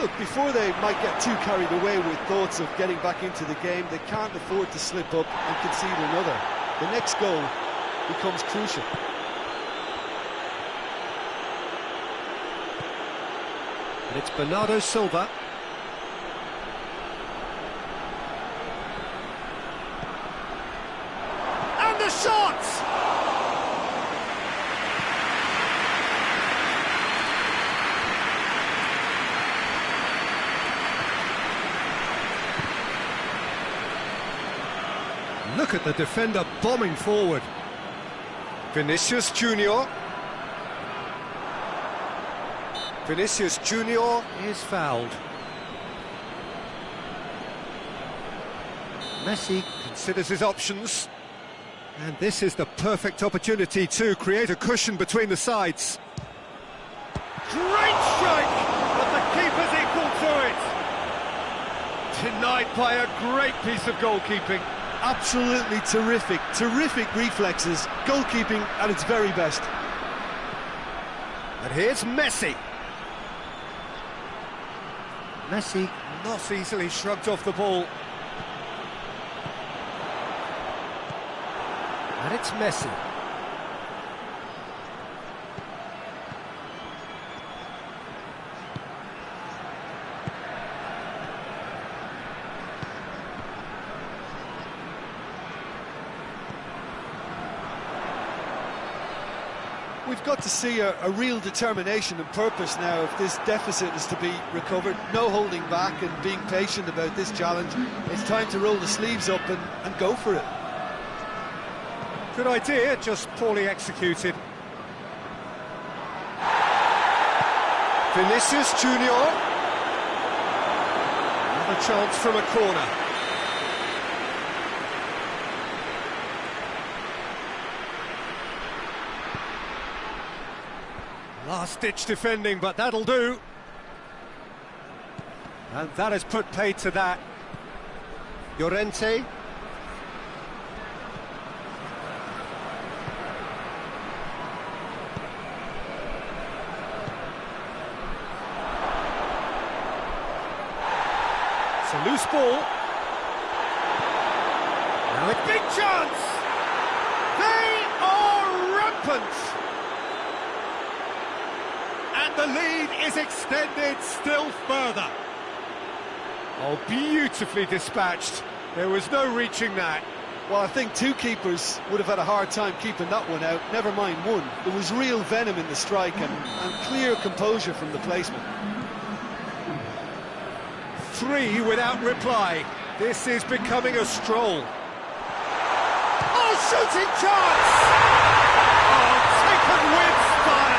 Look, before they might get too carried away with thoughts of getting back into the game, they can't afford to slip up and concede another. The next goal becomes crucial. And it's Bernardo Silva. And the shot! Look at the defender bombing forward. Vinicius Junior. Vinicius Junior is fouled. Messi considers his options. And this is the perfect opportunity to create a cushion between the sides. Great strike! But the keeper's equal to it. Denied by a great piece of goalkeeping. Absolutely terrific, terrific reflexes, goalkeeping at its very best. And here's Messi. Messi not easily shrugged off the ball. And it's Messi. We've got to see a real determination and purpose now if this deficit is to be recovered. No holding back and being patient about this challenge. It's time to roll the sleeves up and go for it. Good idea, just poorly executed. Vinicius Junior. Another chance from a corner. Last-ditch defending, but that'll do. And that has put paid to that. Llorente. It's a loose ball. Now a big chance! They are rampant! And the lead is extended still further. Oh, beautifully dispatched. There was no reaching that. Well, I think two keepers would have had a hard time keeping that one out, never mind one. There was real venom in the strike and clear composure from the placement. 3 without reply. This is becoming a stroll. Oh, shooting chance! Oh, taken with style.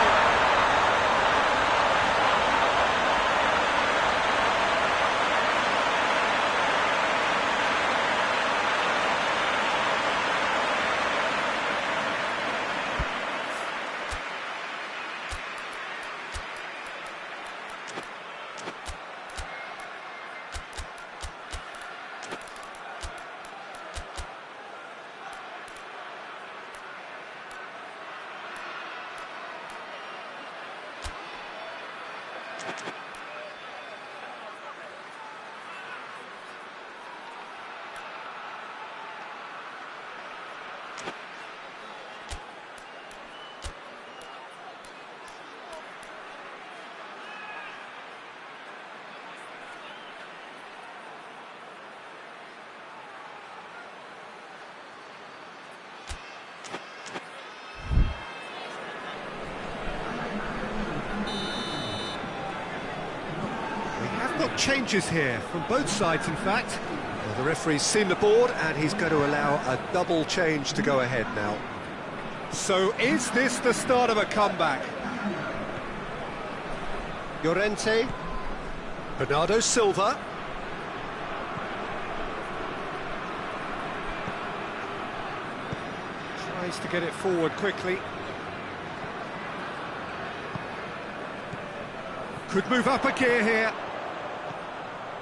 Changes here from both sides, in fact. Well, the referee's seen the board and he's going to allow a double change to go ahead now. So is this the start of a comeback? Llorente, Bernardo Silva. Tries to get it forward quickly. Could move up a gear here.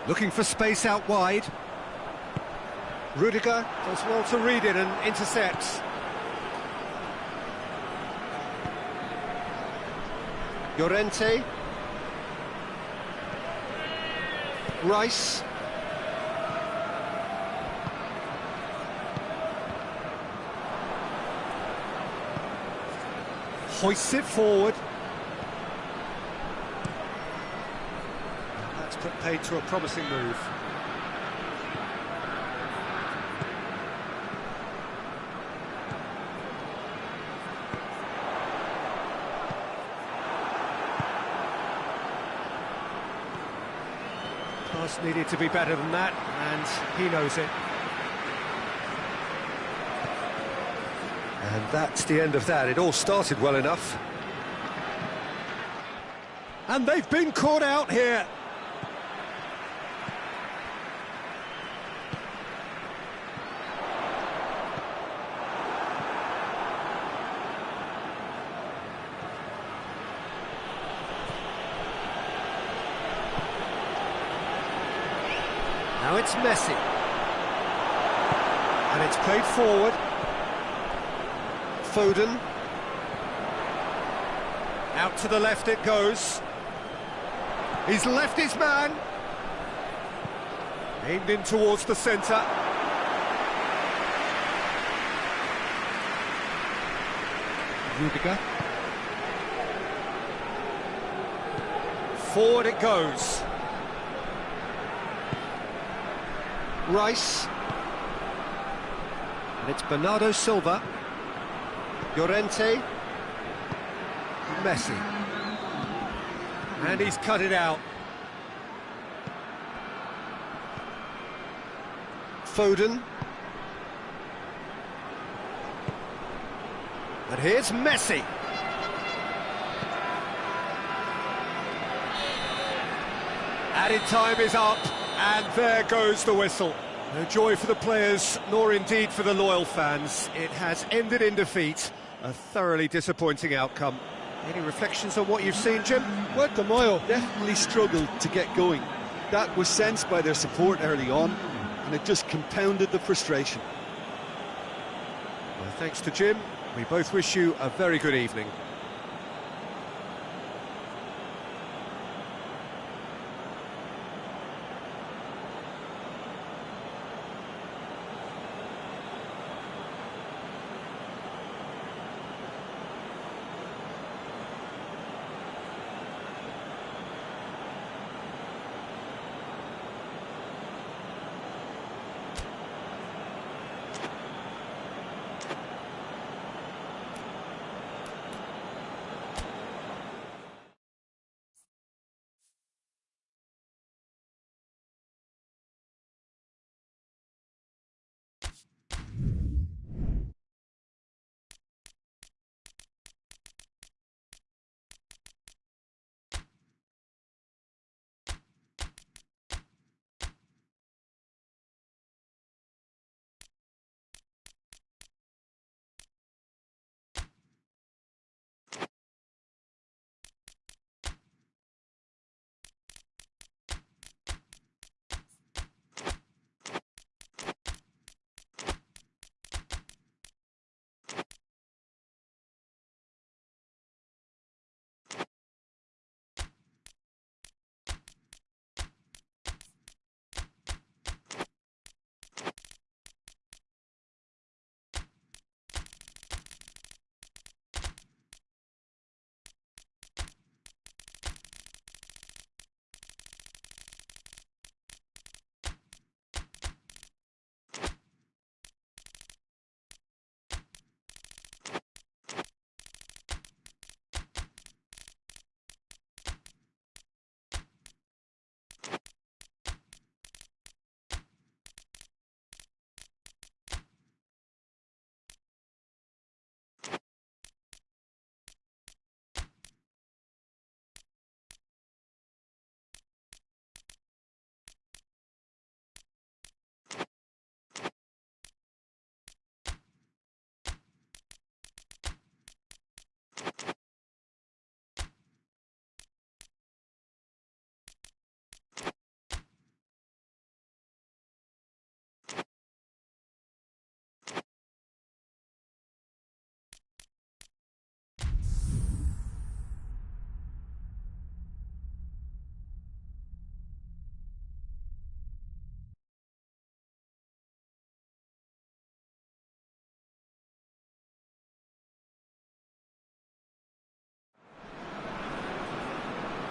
Looking for space out wide. Rudiger does well to read it and intercepts. Llorente. Rice. Hoists it forward. Put paid to a promising move. Pass needed to be better than that, and he knows it. And that's the end of that. It all started well enough. And they've been caught out here. Now it's Messi. And it's played forward. Foden. Out to the left it goes. He's left his man. Aimed in towards the centre. Rudiger. Forward it goes. Rice. And it's Bernardo Silva. Llorente. Messi. And he's cut it out. Foden. And here's Messi. Added time is up, and there goes the whistle. No joy for the players, nor indeed for the loyal fans. It has ended in defeat. A thoroughly disappointing outcome. Any reflections on what you've seen, Jim? Puerto Moyo definitely struggled to get going. That was sensed by their support early on, and it just compounded the frustration. Well, thanks to Jim. We both wish you a very good evening.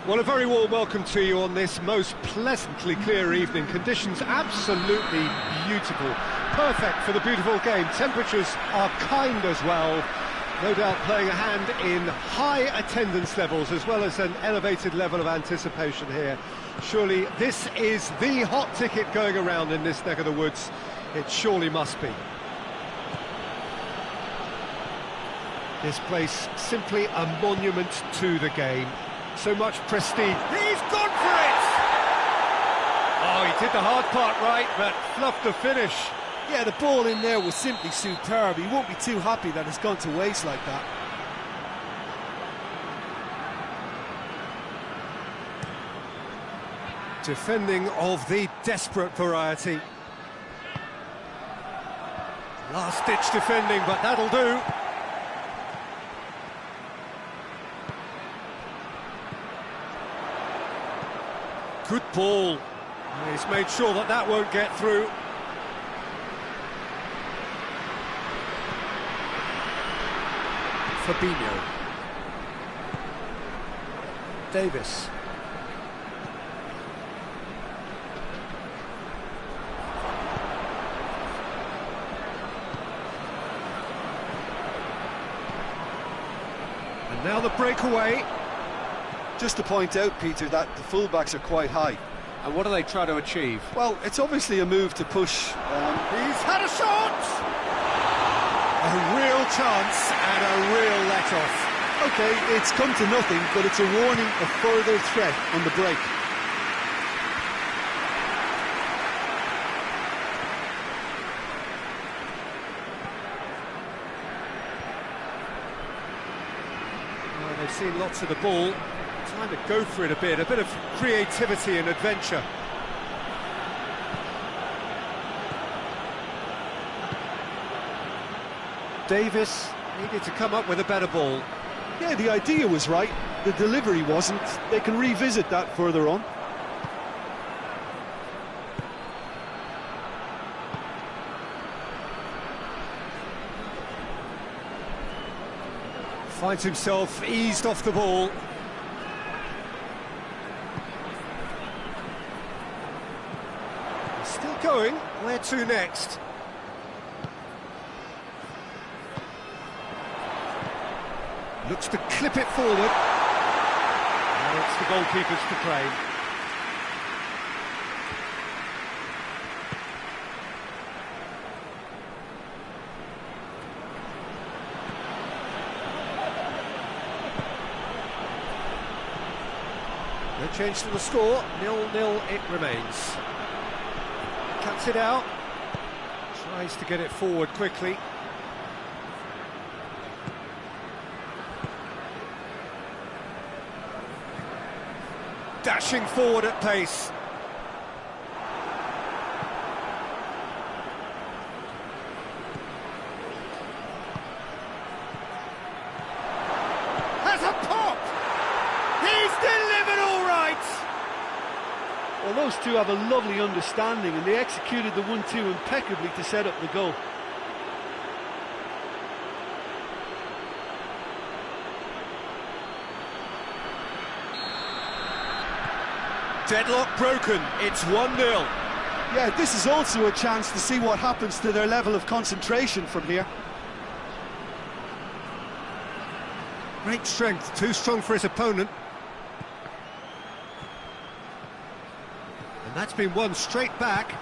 Well, a very warm welcome to you on this most pleasantly clear evening. Conditions absolutely beautiful. Perfect for the beautiful game. Temperatures are kind as well. No doubt playing a hand in high attendance levels as well as an elevated level of anticipation here. Surely this is the hot ticket going around in this neck of the woods. It surely must be. This place simply a monument to the game. So much prestige. He's gone for it! Oh, he did the hard part right, but fluffed the finish. Yeah, the ball in there was simply superb. He won't be too happy that it's gone to waste like that. Defending of the desperate variety. Last-ditch defending, but that'll do. Good ball. He's made sure that that won't get through. Fabinho. Davis. And now the breakaway. Just to point out, Peter, that the fullbacks are quite high. And what do they try to achieve? Well, it's obviously a move to push. He's had a shot! A real chance and a real let-off. OK, it's come to nothing, but it's a warning of further threat on the break. Well, they've seen lots of the ball. Time to go for it a bit of creativity and adventure. Davis needed to come up with a better ball. Yeah, the idea was right, the delivery wasn't. They can revisit that further on. Finds himself eased off the ball. Still going. Where to next? Looks to clip it forward. And it's the goalkeepers to claim. No change to the score. 0-0 it remains. Cuts it out. Tries to get it forward quickly. Dashing forward at pace. Has a pop! He's delivered all right! Well, those two have a lovely understanding and they executed the 1-2 impeccably to set up the goal. Deadlock broken, it's 1-0. Yeah, this is also a chance to see what happens to their level of concentration from here. Great strength, too strong for his opponent. And that's been won straight back.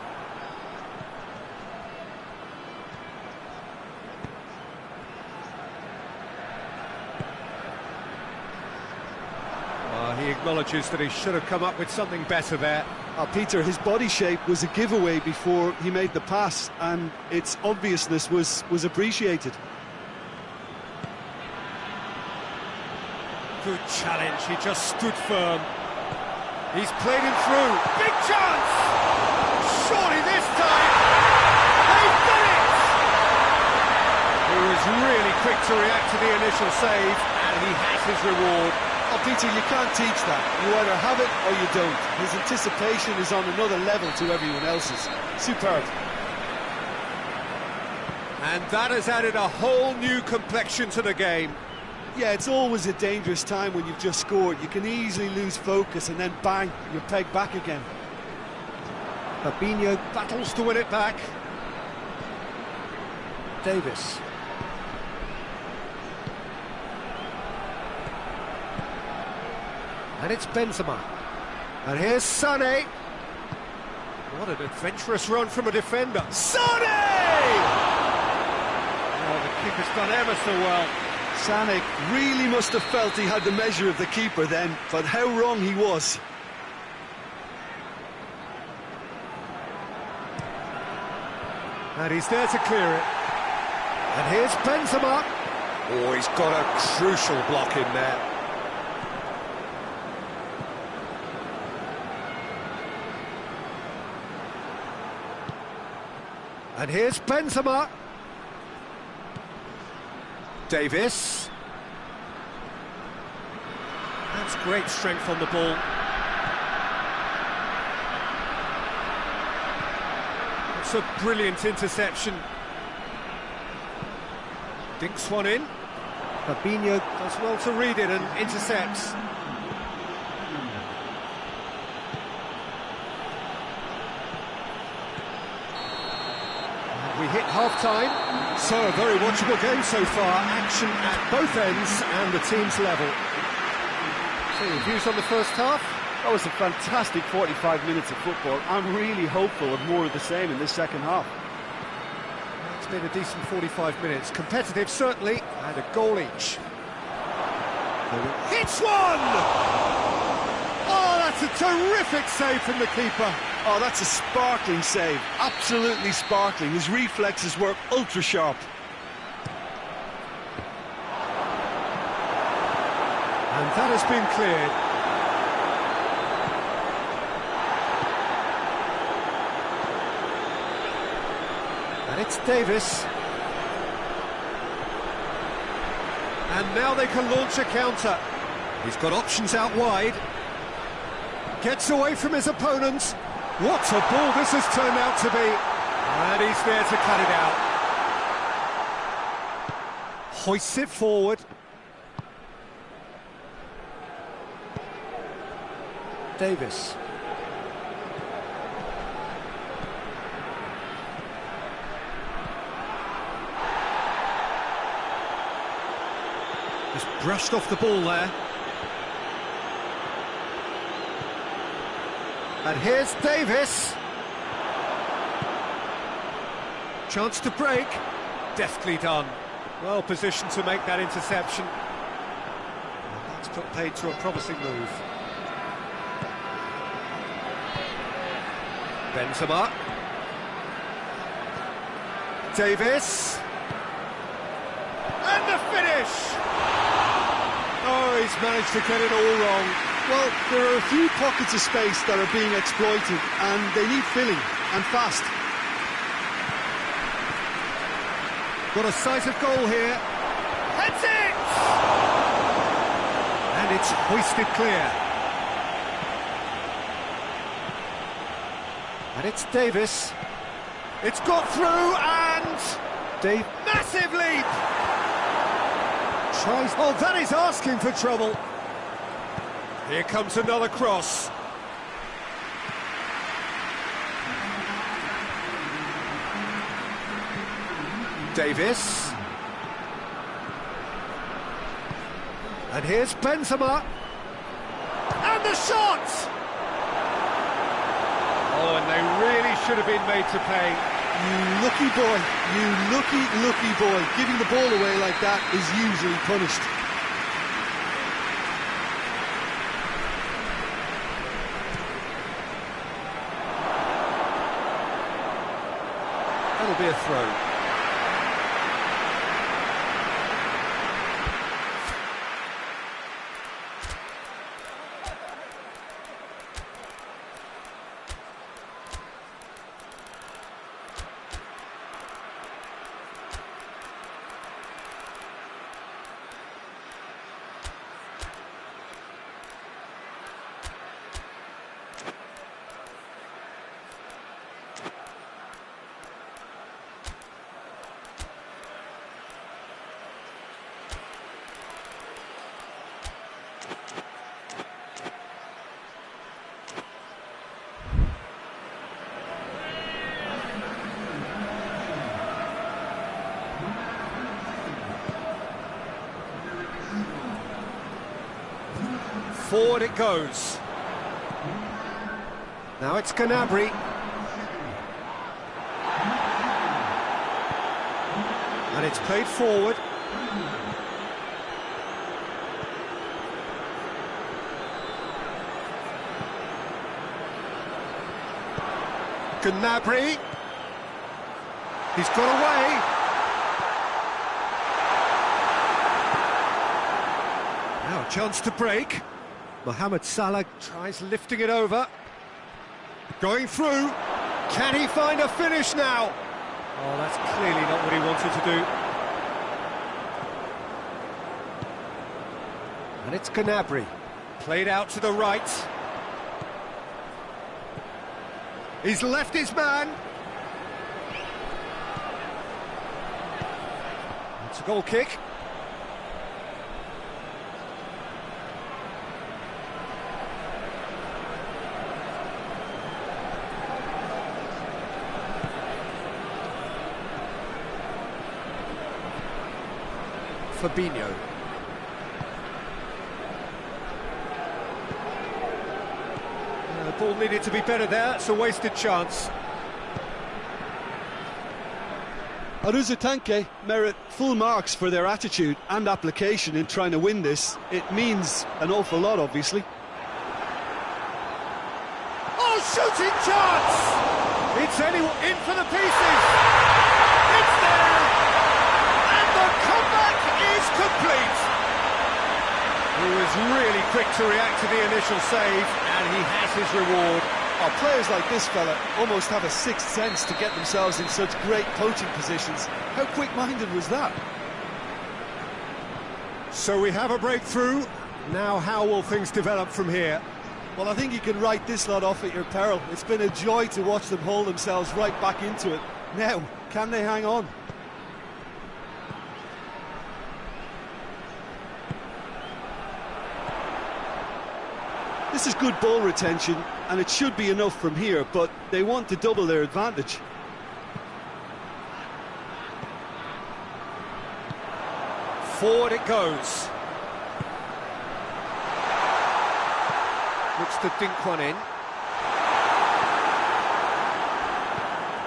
He acknowledges that he should have come up with something better there. Peter, his body shape was a giveaway before he made the pass, and its obviousness was appreciated. Good challenge, he just stood firm. He's played him through. Big chance! Surely this time! They've done it! He was really quick to react to the initial save, and he has his reward. Oh, Peter, you can't teach that. You either have it or you don't. His anticipation is on another level to everyone else's. Superb. And that has added a whole new complexion to the game. Yeah, it's always a dangerous time when you've just scored. You can easily lose focus and then bang, you're pegged back again. Fabinho battles to win it back. Davis. And it's Benzema. And here's Sané. What an adventurous run from a defender. Sané! Oh, the keeper's done ever so well. Sané really must have felt he had the measure of the keeper then, but how wrong he was. And he's there to clear it. And here's Benzema. Oh, he's got a crucial block in there. And here's Benzema. Davis. That's great strength on the ball. It's a brilliant interception. Dinks one in. Fabinho does well to read it and intercepts. We hit half-time, so a very watchable game so far. Action at both ends and the team's level. So your views on the first half? That was a fantastic 45 minutes of football. I'm really hopeful of more of the same in this second half. It's been a decent 45 minutes. Competitive, certainly, and a goal each. Hits one! Oh, that's a terrific save from the keeper. Oh, that's a sparkling save. Absolutely sparkling. His reflexes were ultra sharp. And that has been cleared. And it's Davis. And now they can launch a counter. He's got options out wide. Gets away from his opponents. What a ball this has turned out to be. And he's there to cut it out. Hoists it forward. Davis. Just brushed off the ball there. And here's Davis. Chance to break. Deftly done. Well positioned to make that interception. And that's put paid to a promising move. Benzema. Davis. And the finish! Oh, he's managed to get it all wrong. Well, there are a few pockets of space that are being exploited, and they need filling, and fast. Got a sight of goal here. Heads it! And it's hoisted clear. And it's Davis. It's got through, and massive leap! Tries. Oh, that is asking for trouble. Here comes another cross. Davis. And here's Benzema. And the shot! Oh, and they really should have been made to pay. You lucky boy, you lucky boy. Giving the ball away like that is usually punished. That'll be a throw. Forward it goes. Now it's Gnabry. And it's played forward. Gnabry. He's got away. Now a chance to break. Mohamed Salah tries lifting it over. Going through. Can he find a finish now? Oh, that's clearly not what he wanted to do. And it's Gnabry. Played out to the right. He's left his man. It's a goal kick. Fabinho. The ball needed to be better there, it's a wasted chance. Aruzatanke merit full marks for their attitude and application in trying to win this. It means an awful lot, obviously. Oh, shooting chance! It's anyone in for the pieces! It's there! And the comeback is complete! He was really quick to react to the initial save, and he has his reward. Oh, players like this fella almost have a sixth sense to get themselves in such great coaching positions. How quick-minded was that? So we have a breakthrough. Now how will things develop from here? Well, I think you can write this lot off at your peril. It's been a joy to watch them hold themselves right back into it. Now, can they hang on? This is good ball retention, and it should be enough from here, but they want to double their advantage. Forward it goes. Looks to dink one in.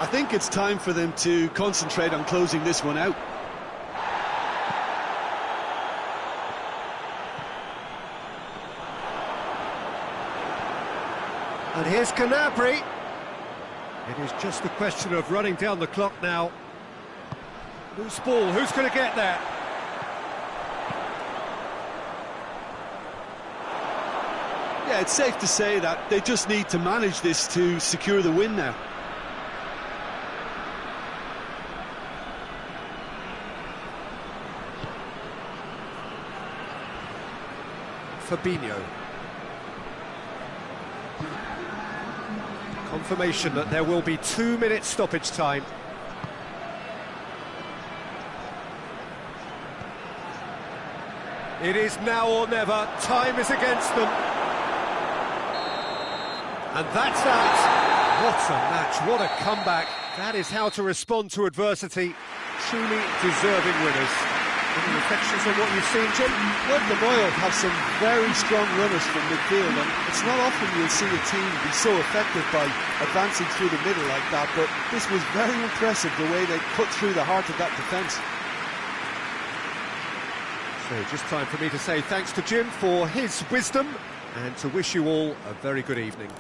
I think it's time for them to concentrate on closing this one out. And here's Gnabry. It is just a question of running down the clock now. Loose ball, who's going to get there? Yeah, it's safe to say that they just need to manage this to secure the win now. Fabinho. Confirmation that there will be 2 minutes stoppage time. It is now or never. Time is against them. And that's that. What a match, what a comeback. That is how to respond to adversity. Truly deserving winners. Any reflections on what you've seen, Jim? Well, the Royal have some very strong runners from midfield, and it's not often you'll see a team be so effective by advancing through the middle like that, but this was very impressive, the way they cut through the heart of that defence. So just time for me to say thanks to Jim for his wisdom, and to wish you all a very good evening.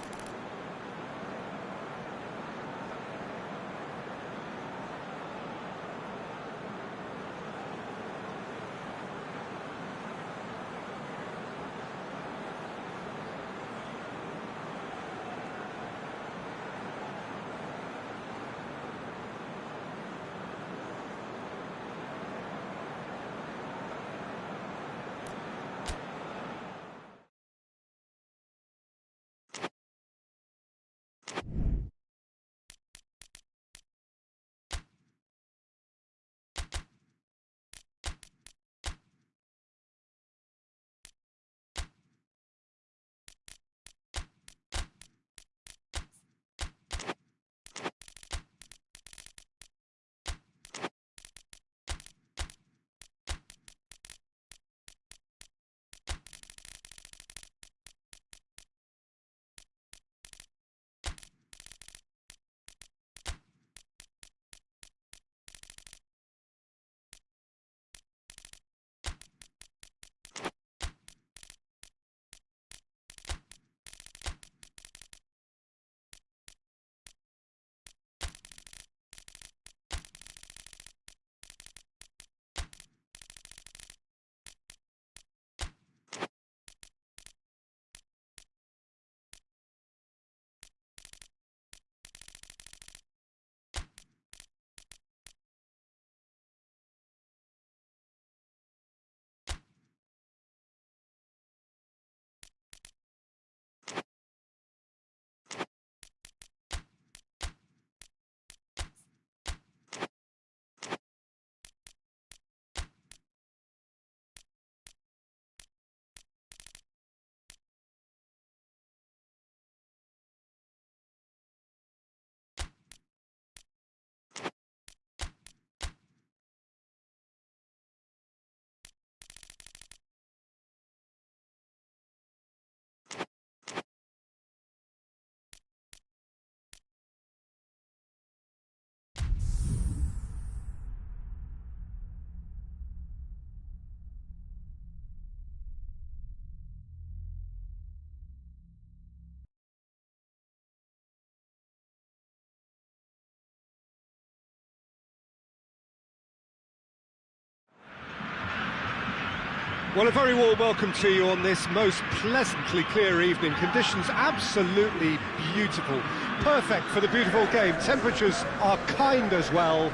Well, a very warm welcome to you on this most pleasantly clear evening. Conditions absolutely beautiful. Perfect for the beautiful game. Temperatures are kind as well.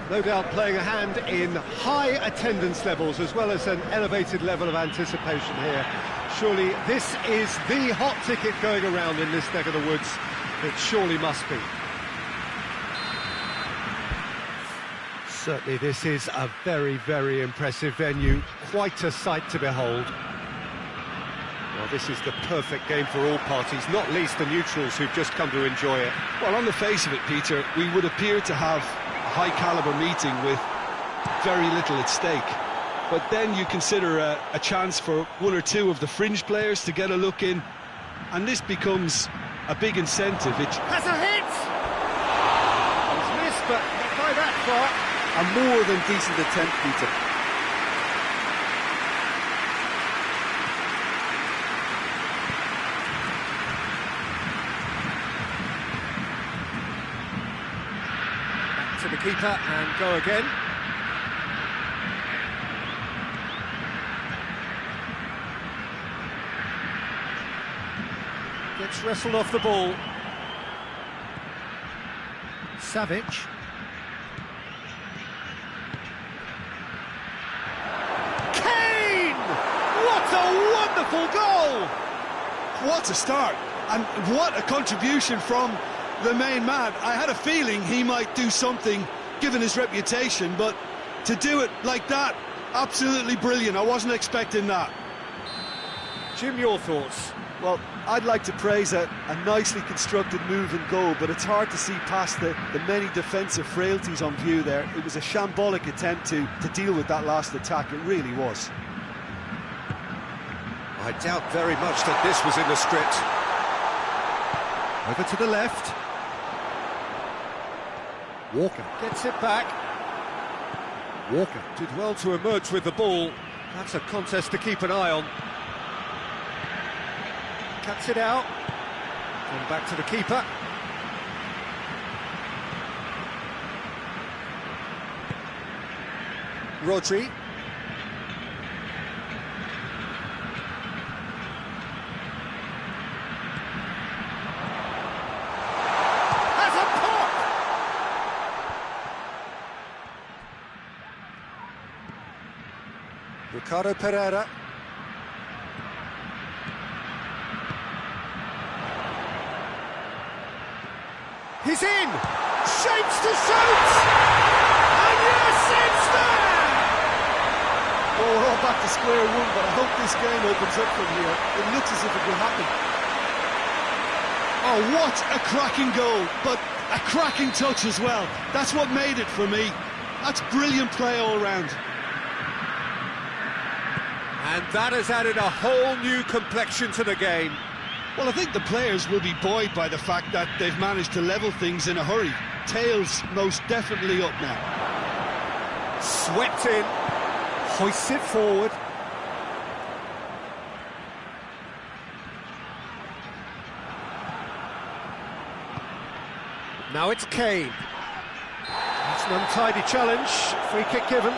No doubt playing a hand in high attendance levels as well as an elevated level of anticipation here. Surely this is the hot ticket going around in this neck of the woods. It surely must be. Certainly this is a very, very impressive venue. Quite a sight to behold. Well, this is the perfect game for all parties, not least the neutrals who've just come to enjoy it. Well, on the face of it, Peter, we would appear to have a high-caliber meeting with very little at stake. But then you consider a chance for one or two of the fringe players to get a look in, and this becomes a big incentive. It has a hit! He's missed, but not by that far. A more than decent attempt, Peter. Back to the keeper and go again. Gets wrestled off the ball. Savic. What a wonderful goal! What a start, and what a contribution from the main man. I had a feeling he might do something, given his reputation, but to do it like that, absolutely brilliant. I wasn't expecting that. Jim, your thoughts? Well, I'd like to praise a nicely constructed move and goal, but it's hard to see past the many defensive frailties on view there. It was a shambolic attempt to deal with that last attack, it really was. I doubt very much that this was in the script. Over to the left. Walker gets it back. Walker did well to emerge with the ball. That's a contest to keep an eye on. Cuts it out. And back to the keeper. Rodri. Ricardo Pereira. He's in! Shapes to shoot! And yes, it's there! Well, we're all back to square one, but I hope this game opens up from here. It looks as if it will happen. Oh, what a cracking goal, but a cracking touch as well. That's what made it for me. That's brilliant play all round. And that has added a whole new complexion to the game. Well, I think the players will be buoyed by the fact that they've managed to level things in a hurry. Tails most definitely up now. Swept in, hoists it forward. Now it's Kane. It's an untidy challenge, free kick given.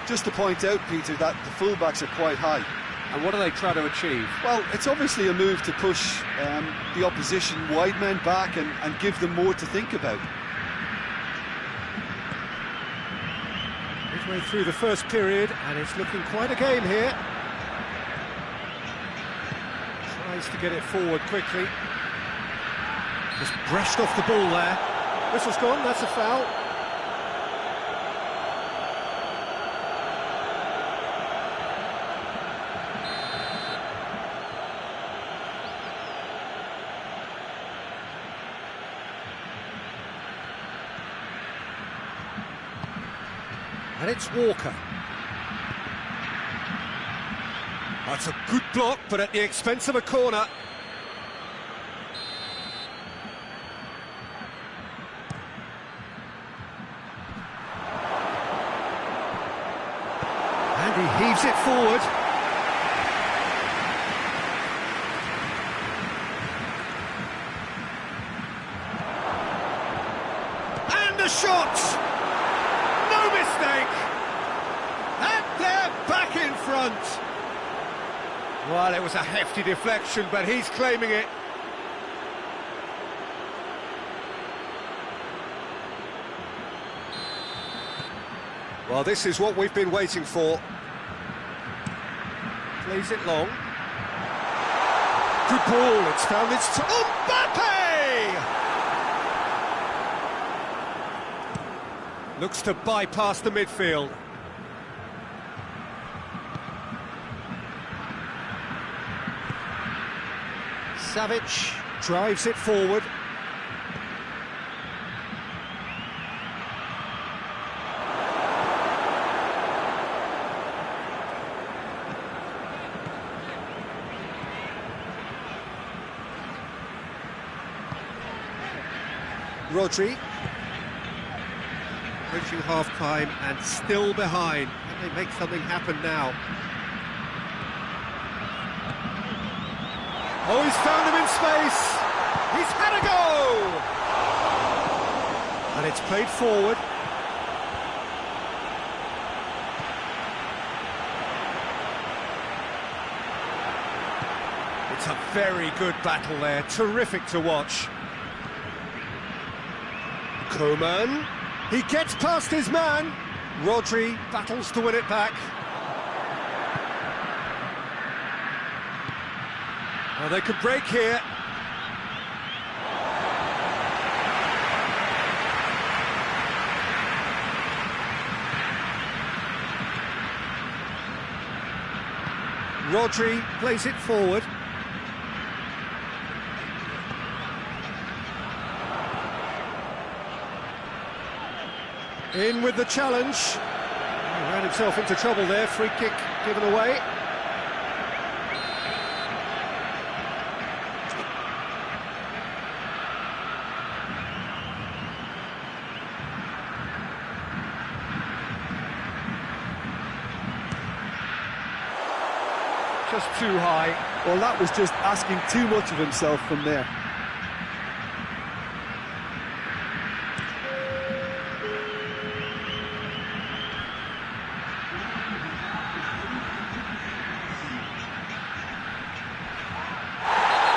Just to point out, Peter, that the fullbacks are quite high. And what are they trying to achieve? Well, it's obviously a move to push the opposition wide men back and give them more to think about. Midway through the first period, and it's looking quite a game here. Tries to get it forward quickly. Just brushed off the ball there. Whistle's gone, that's a foul. And it's Walker. That's a good block, but at the expense of a corner. And he heaves it forward. the shot! No mistake! And they're back in front! Well, it was a hefty deflection, but he's claiming it. Well, this is what we've been waiting for. Plays it long. Good ball, it's found its... Mbappe! Looks to bypass the midfield. Savic drives it forward. Rodri, approaching half-time and still behind. Can they make something happen now? Oh, he's found him in space! He's had a go! And it's played forward. It's a very good battle there, terrific to watch. Koeman, he gets past his man. Rodri battles to win it back. Well, they could break here. Rodri plays it forward. In with the challenge. He ran himself into trouble there. Free kick given away. Just too high. Well, that was just asking too much of himself from there.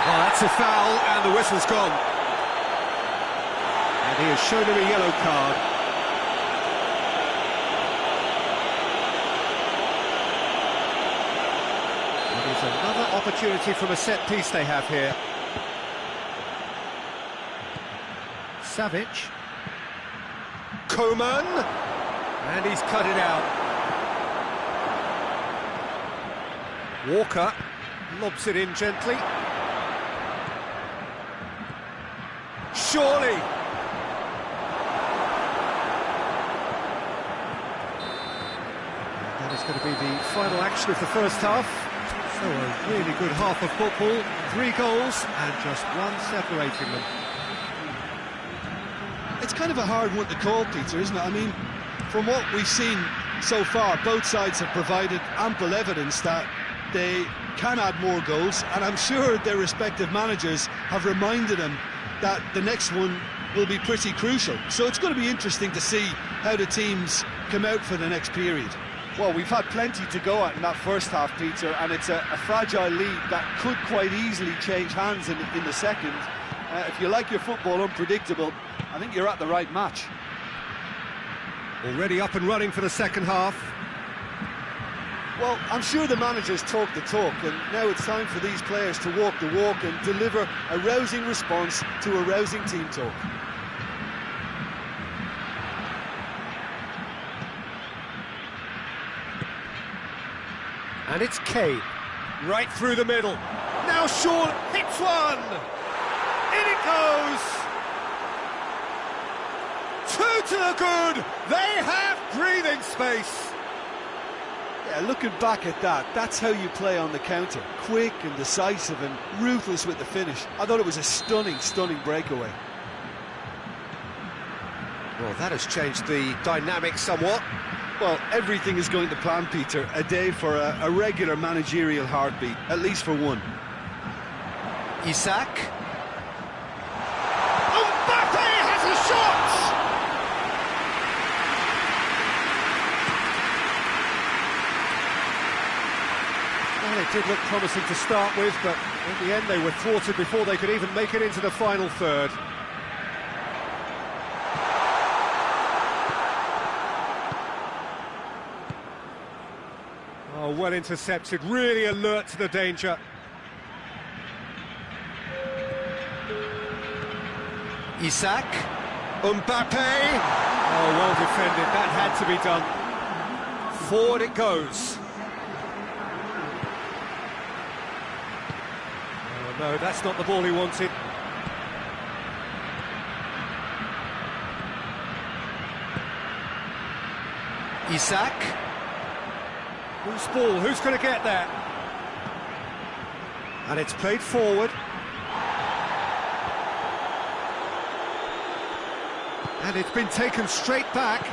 That's a foul, and the whistle's gone. And he has shown him a yellow card. It is another opportunity from a set piece they have here. Savic. Koeman. And he's cut it out. Walker lobs it in gently. Surely. That is going to be the final action of the first half. So a really good half of football, 3 goals and just one separating them. It's kind of a hard one to call, Peter, isn't it? I mean, from what we've seen so far, both sides have provided ample evidence that they can add more goals, and I'm sure their respective managers have reminded them that the next one will be pretty crucial. So it's going to be interesting to see how the teams come out for the next period. Well, we've had plenty to go at in that first half, Peter, and it's a fragile lead that could quite easily change hands in the second. If you like your football unpredictable, I think you're at the right match. Already up and running for the second half. Well, I'm sure the managers talk the talk, and now it's time for these players to walk the walk and deliver a rousing response to a rousing team talk. And it's Kane, right through the middle. Now Shaw hits one! In it goes! 2 to the good! They have breathing space! Yeah, looking back at that, that's how you play on the counter. Quick and decisive and ruthless with the finish. I thought it was a stunning, stunning breakaway. Well, that has changed the dynamic somewhat. Well, everything is going to plan, Peter. A day for a regular managerial heartbeat, at least for one. Isak. Mbappe has a shot! did look promising to start with, but in the end they were thwarted before they could even make it into the final third. Oh, well intercepted, really alert to the danger. Isak, Mbappe. Oh, well defended, that had to be done. Forward it goes. Oh no, that's not the ball he wanted. Isak. Whose ball? Who's going to get that? And it's played forward. And it's been taken straight back.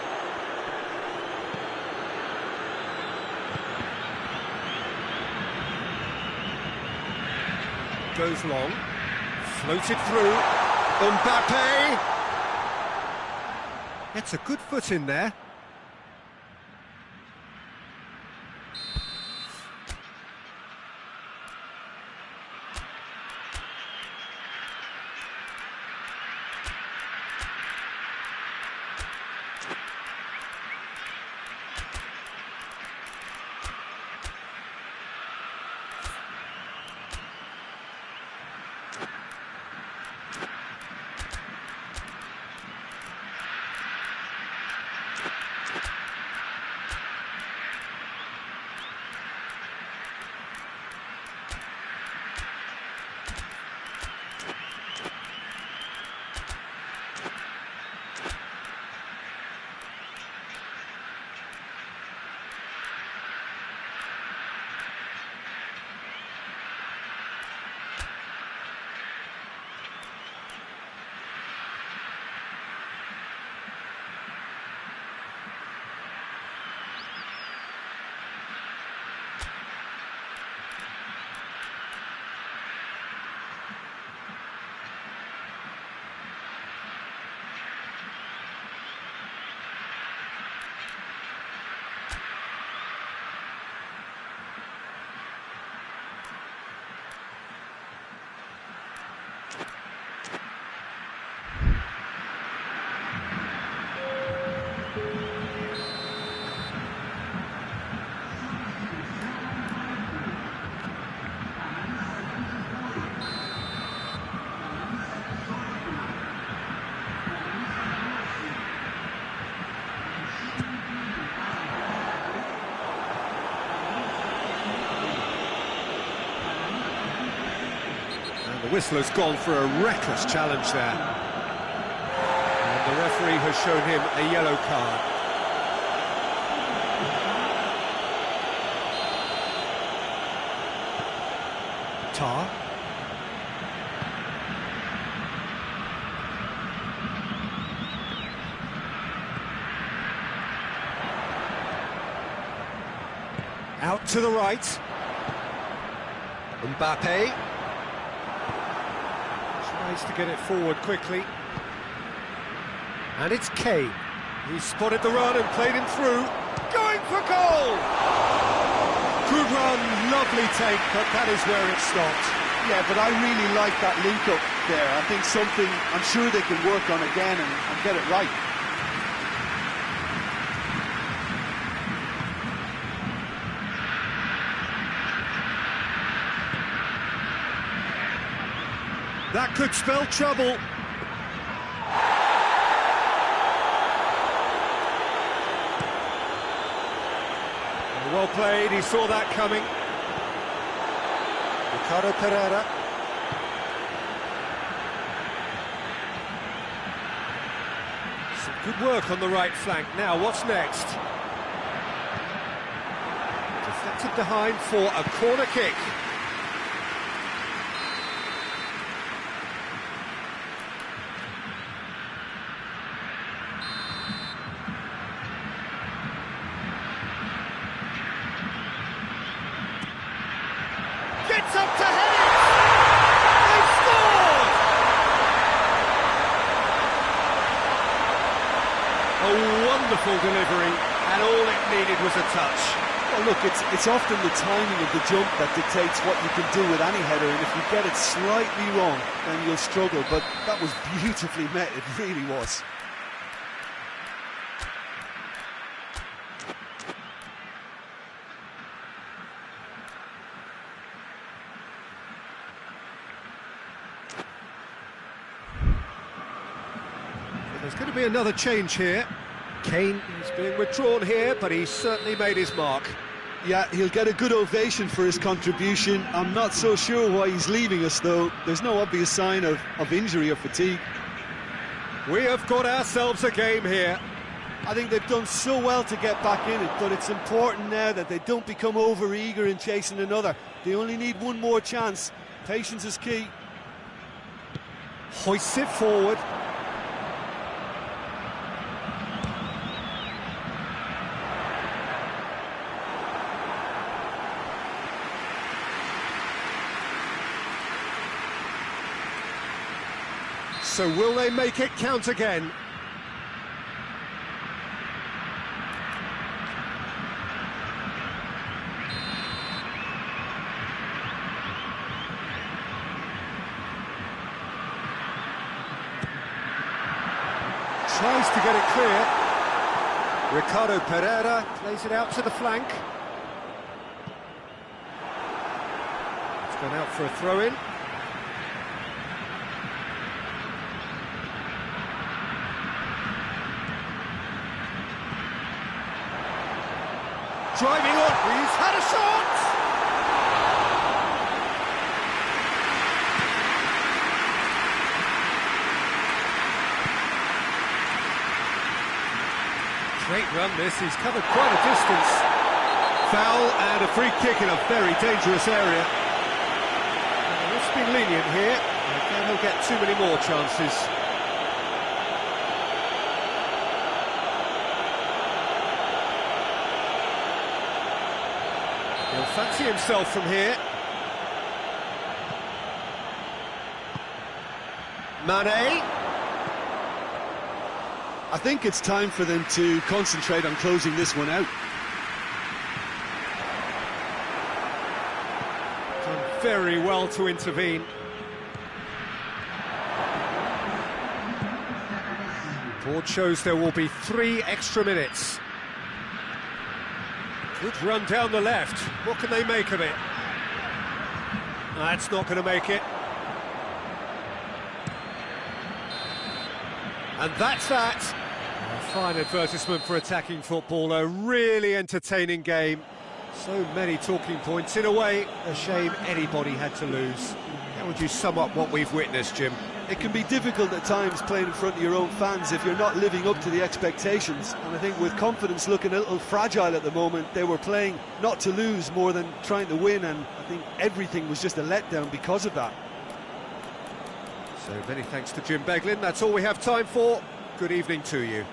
Goes long. Floated through. Mbappe. Gets a good foot in there. The whistler's gone for a reckless challenge there. And the referee has shown him a yellow card. Tar. Out to the right. Mbappe. Tries to get it forward quickly. And it's Kane. He spotted the run and played him through. Going for goal! Good run, lovely take, but that is where it stopped. Yeah, but I really like that link-up there. I think something I'm sure they can work on again and get it right. That could spell trouble. Well played, he saw that coming. Ricardo Pereira. Some good work on the right flank. Now, what's next? Deflected behind for a corner kick. Gets up to head it! They've scored! A wonderful delivery, and all it needed was a touch. Well, look, it's often the timing of the jump that dictates what you can do with any header, and if you get it slightly wrong, then you'll struggle. But that was beautifully met, it really was. There's going to be another change here. Kane is being withdrawn here, but he's certainly made his mark. Yeah, he'll get a good ovation for his contribution. I'm not so sure why he's leaving us, though. There's no obvious sign of injury or fatigue. We have got ourselves a game here. I think they've done so well to get back in it, but it's important now that they don't become over-eager in chasing another. They only need one more chance. Patience is key. Hoists it forward. So will they make it count again? Tries to get it clear. Ricardo Pereira plays it out to the flank. It's gone out for a throw-in. Driving on, he's had a shot! Great run this, he's covered quite a distance. Foul and a free kick in a very dangerous area. Let's be lenient here, and he'll get too many more chances. He'll fancy himself from here. Mane. I think it's time for them to concentrate on closing this one out. Done very well to intervene. Board shows there will be 3 extra minutes. Good run down the left. What can they make of it? That's not going to make it. And that's that. A fine advertisement for attacking football. A really entertaining game. So many talking points. In a way, a shame anybody had to lose. How would you sum up what we've witnessed, Jim? It can be difficult at times playing in front of your own fans if you're not living up to the expectations. And I think with confidence looking a little fragile at the moment, they were playing not to lose more than trying to win, and I think everything was just a letdown because of that. So many thanks to Jim Beglin. That's all we have time for. Good evening to you.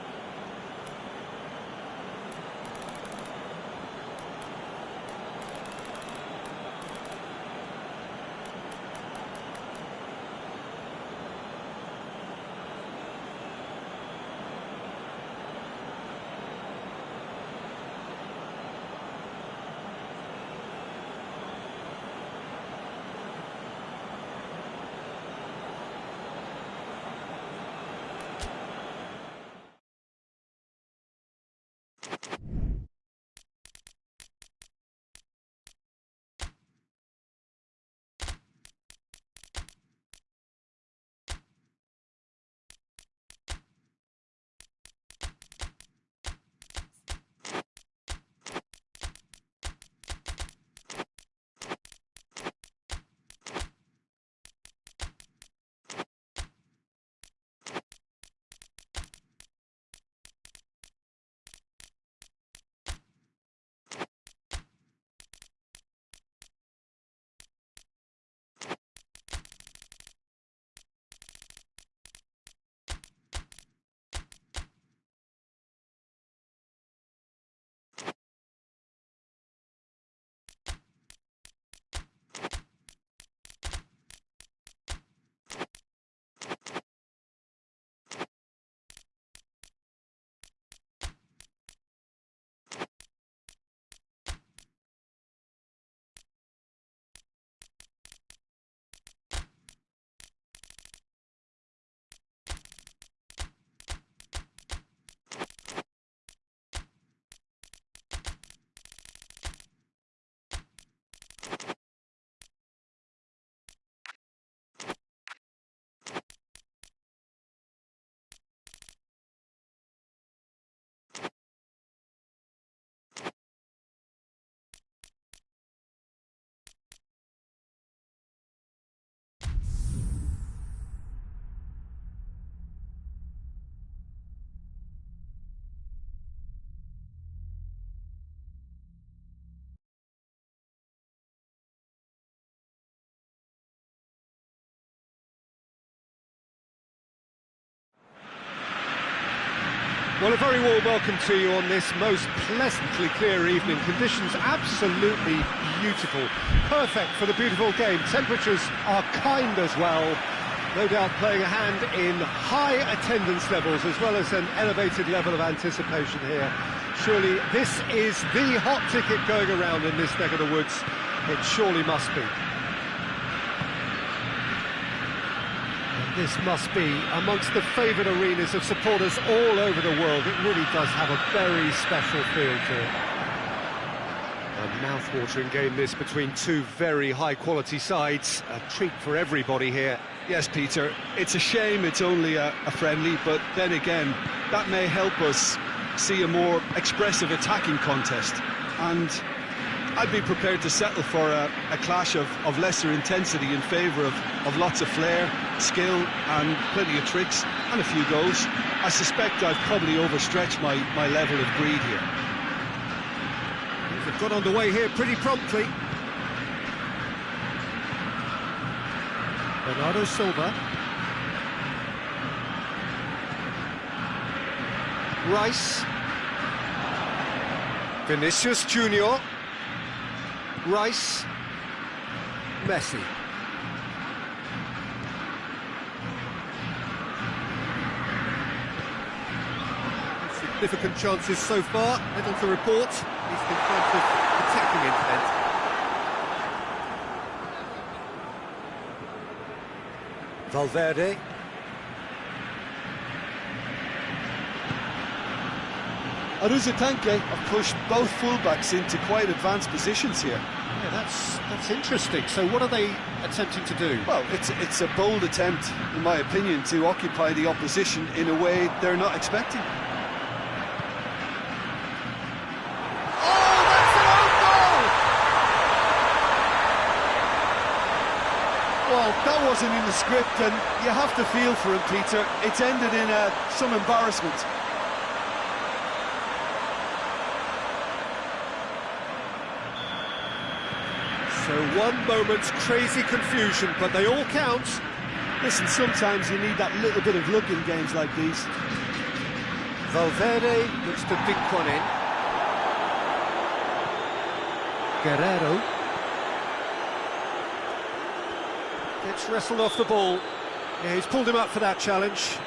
Well, a very warm welcome to you on this most pleasantly clear evening. Conditions absolutely beautiful. Perfect for the beautiful game. Temperatures are kind as well. No doubt playing a hand in high attendance levels as well as an elevated level of anticipation here. Surely this is the hot ticket going around in this neck of the woods. It surely must be. This must be amongst the favoured arenas of supporters all over the world. It really does have a very special feel to it. A mouth-watering game this between two very high-quality sides. A treat for everybody here. Yes, Peter, it's a shame it's only a friendly, but then again, that may help us see a more expressive attacking contest. And I'd be prepared to settle for a clash of lesser intensity in favour of lots of flair, skill and plenty of tricks and a few goals. I suspect I've probably overstretched my level of greed here. They've got underway here pretty promptly. Bernardo Silva. Rice. Vinicius Junior. Rice, Messi. Significant chances so far, little to report, at least in terms of attacking intent. Valverde. Aruzatanke have pushed both fullbacks into quite advanced positions here. Yeah, that's interesting. So what are they attempting to do? Well, it's a bold attempt, in my opinion, to occupy the opposition in a way they're not expecting. Oh, that's an own goal! Well, that wasn't in the script, and you have to feel for him, Peter. It's ended in some embarrassment. So one moment's crazy confusion, but they all count. Listen, sometimes you need that little bit of luck in games like these. Valverde looks to dink one in. Guerrero. Gets wrestled off the ball. Yeah, he's pulled him up for that challenge.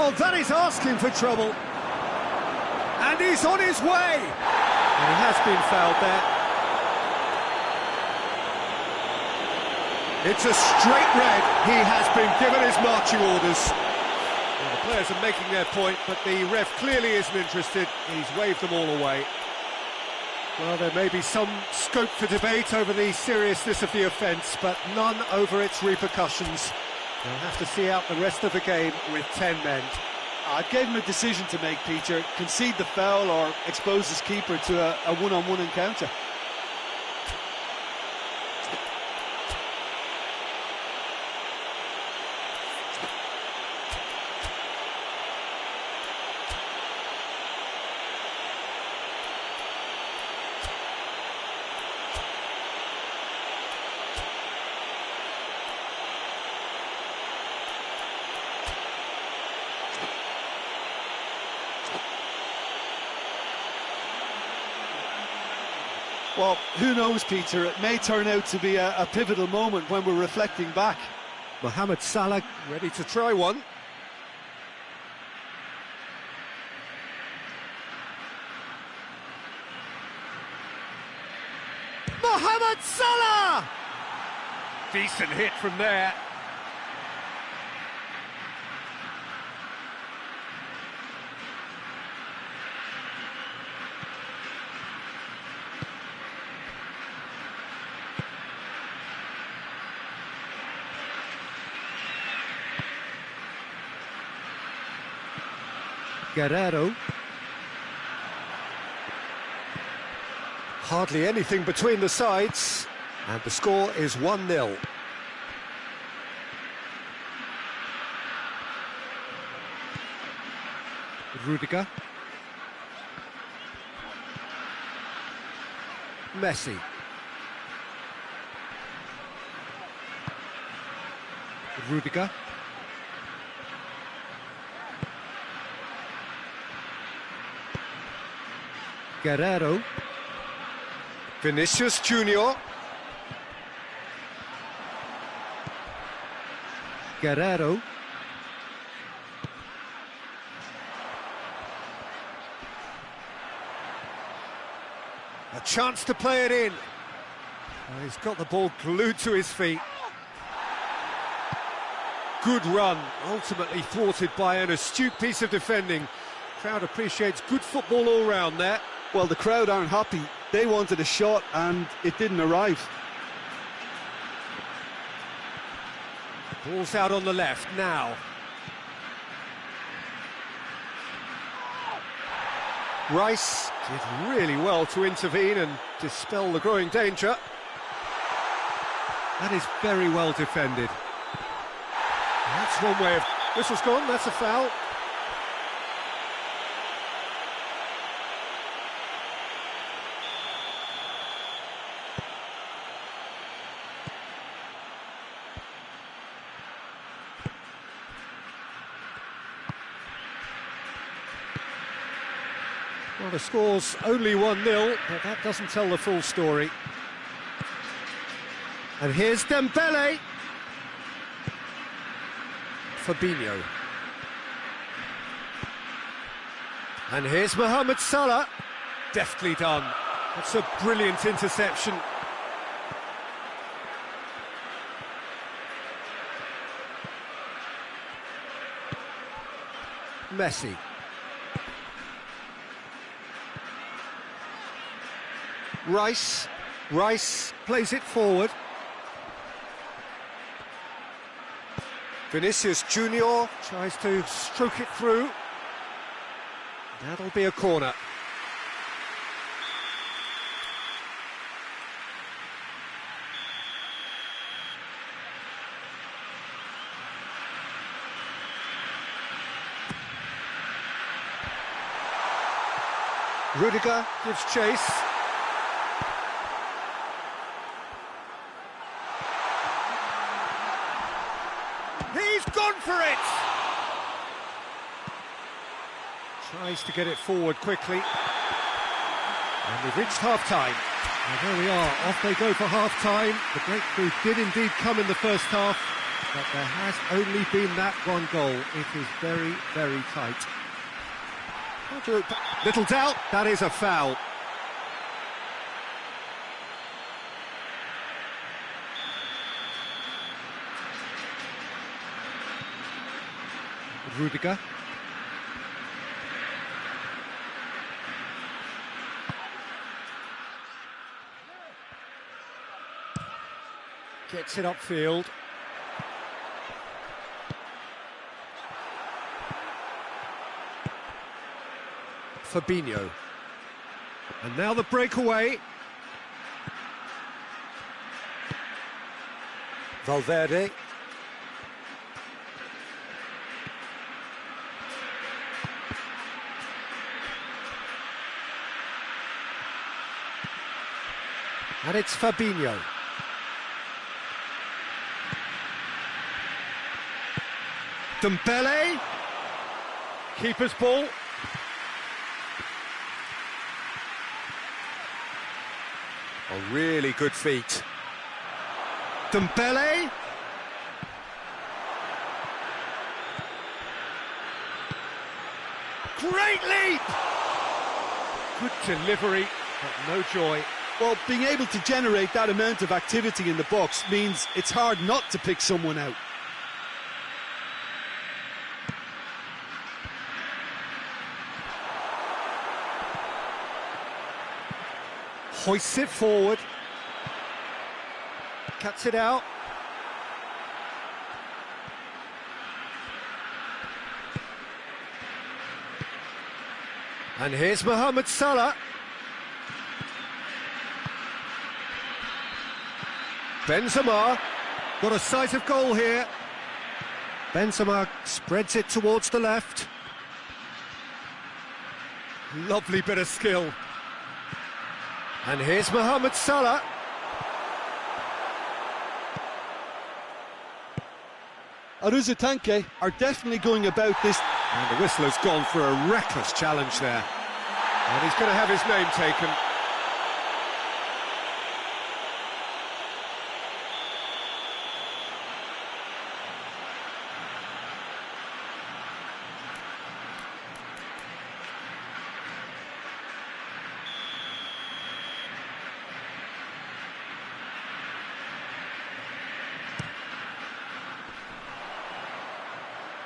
Oh, that is asking for trouble. And he's on his way. And he has been fouled there. It's a straight red. He has been given his marching orders. Well, the players are making their point, but the ref clearly isn't interested. He's waved them all away. Well, there may be some scope for debate over the seriousness of the offence, but none over its repercussions. They'll have to see out the rest of the game with 10 men. I gave him a decision to make, Peter. Concede the foul or expose his keeper to a one-on-one encounter. Well, who knows, Peter? It may turn out to be a pivotal moment when we're reflecting back. Mohamed Salah ready to try one. Mohamed Salah! Decent hit from there. Guerrero. Hardly anything between the sides, and the score is 1-0. Rudiger. Messi. Rudiger. Guerrero. Vinicius Junior. Guerrero. A chance to play it in. Oh, he's got the ball glued to his feet. Good run, ultimately thwarted by an astute piece of defending. Crowd appreciates good football all round there. Well, the crowd aren't happy. They wanted a shot and it didn't arrive. Ball's out on the left now. Rice did really well to intervene and dispel the growing danger. That is very well defended. That's one way of... Whistle's gone, that's a foul. Well, the score's only 1-0, but that doesn't tell the full story. And here's Dembele. Fabinho. And here's Mohamed Salah. Deftly done. That's a brilliant interception. Messi. Rice plays it forward. Vinicius Junior Tries to stroke it through. That'll be a corner. Rudiger gives chase. He's gone for it! Tries to get it forward quickly. And we've reached half-time. And there we are, off they go for half-time. The breakthrough did indeed come in the first half, but there has only been that one goal. It is very, very tight. Little doubt, that is a foul. Rudiger. Gets it upfield. Fabinho. And now the breakaway. Valverde. And it's Fabinho. Dembele. Keeper's ball. Oh, really good feet. Dembele. Great leap! Good delivery, but no joy. Well, being able to generate that amount of activity in the box means it's hard not to pick someone out. Hoists it forward. Cuts it out. And here's Mohamed Salah. Benzema got a sight of goal here. Benzema spreads it towards the left. Lovely bit of skill. And here's Mohamed Salah. Aruzatanke are definitely going about this. And the whistle has gone for a reckless challenge there. And he's going to have his name taken.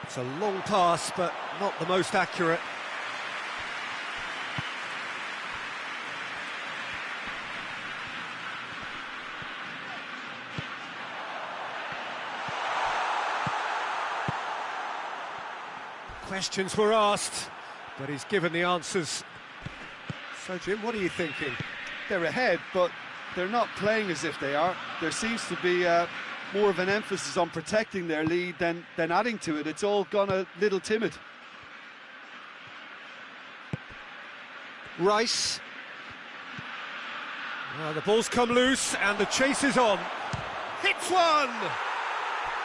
It's a long pass, but not the most accurate. Questions were asked, but he's given the answers. So, Jim, what are you thinking? They're ahead, but they're not playing as if they are. There seems to be more of an emphasis on protecting their lead than adding to it. It's all gone a little timid. Rice. The ball's come loose and the chase is on. Hits one!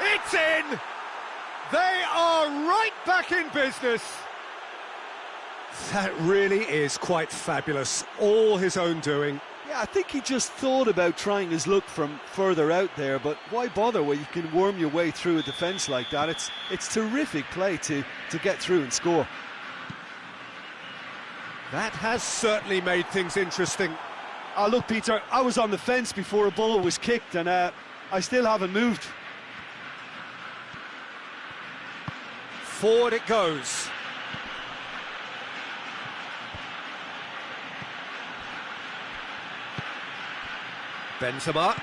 It's in! They are right back in business. That really is quite fabulous. All his own doing. Yeah, I think he just thought about trying his luck from further out there, but why bother where you can worm your way through a defence like that? It's terrific play to get through and score. That has certainly made things interesting. Look, Peter, I was on the fence before a ball was kicked, and I still haven't moved. Forward it goes. Benzema.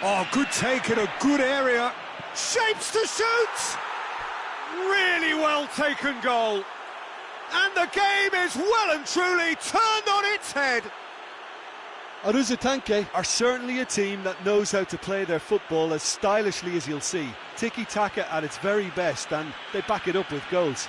Oh, good take in a good area. Shapes to shoot! Really well taken goal. And the game is well and truly turned on its head. Aruzatanke are certainly a team that knows how to play their football as stylishly as you'll see. Tiki-taka at its very best, and they back it up with goals.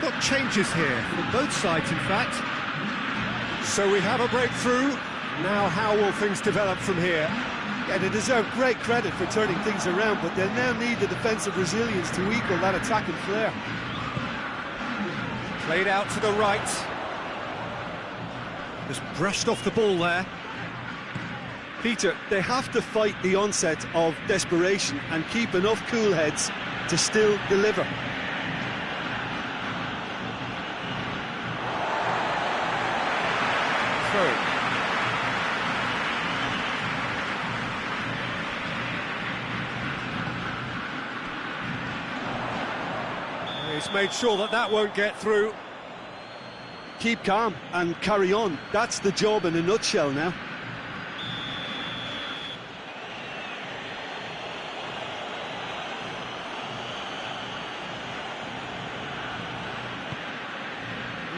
Got changes here from both sides, in fact. So we have a breakthrough. Now how will things develop from here? Yeah, they deserve great credit for turning things around, but they'll now need the defensive resilience to equal that attacking flair. Played out to the right. Just brushed off the ball there. Peter, they have to fight the onset of desperation and keep enough cool heads to still deliver. He's made sure that that won't get through. Keep calm and carry on. That's the job in a nutshell now.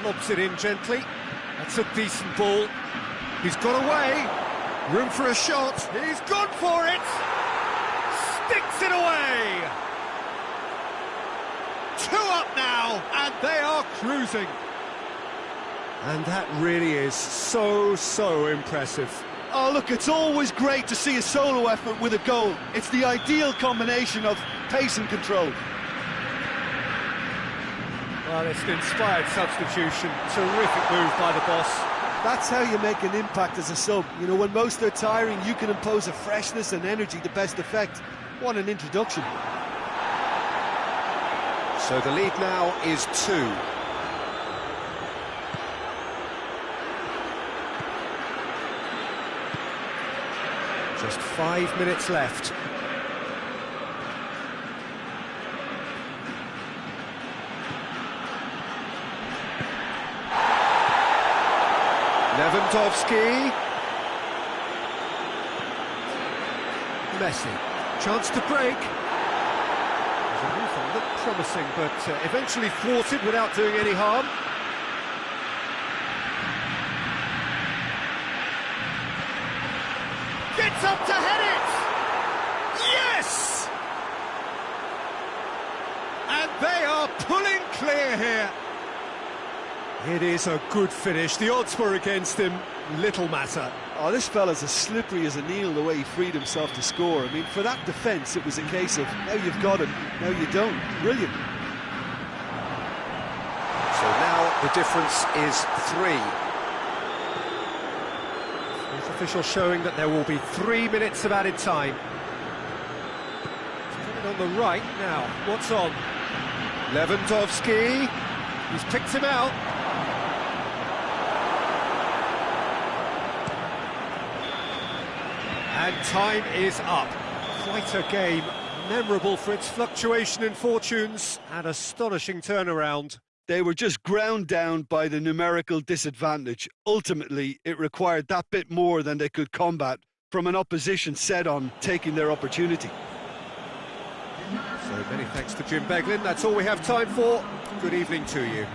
Lobs it in gently. That's a decent ball. He's got away. Room for a shot. He's gone for it. Sticks it away. 2 up now, and they are cruising. And that really is so impressive. Oh, look, it's always great to see a solo effort with a goal. It's the ideal combination of pace and control. Well, it's an inspired substitution. Terrific move by the boss. That's how you make an impact as a sub. You know, when most are tiring, you can impose a freshness and energy to best effect. What an introduction. So the lead now is 2. Just 5 minutes left. Lewandowski. Messi. Chance to break. There's a move on, looked promising, but eventually thwarted without doing any harm. Gets up to head it! Yes! And they are pulling clear here. It is a good finish. The odds were against him. Little matter. Oh, this fella's as slippery as an eel the way he freed himself to score. I mean, for that defence, it was a case of, now you've got him, now you don't. Brilliant. So now the difference is 3. Fourth official showing that there will be 3 minutes of added time. It's coming on the right now. What's on? Lewandowski. He's picked him out. And time is up. Quite a game, memorable for its fluctuation in fortunes and astonishing turnaround. They were just ground down by the numerical disadvantage. Ultimately, it required that bit more than they could combat from an opposition set on taking their opportunity. So many thanks to Jim Beglin. That's all we have time for. Good evening to you.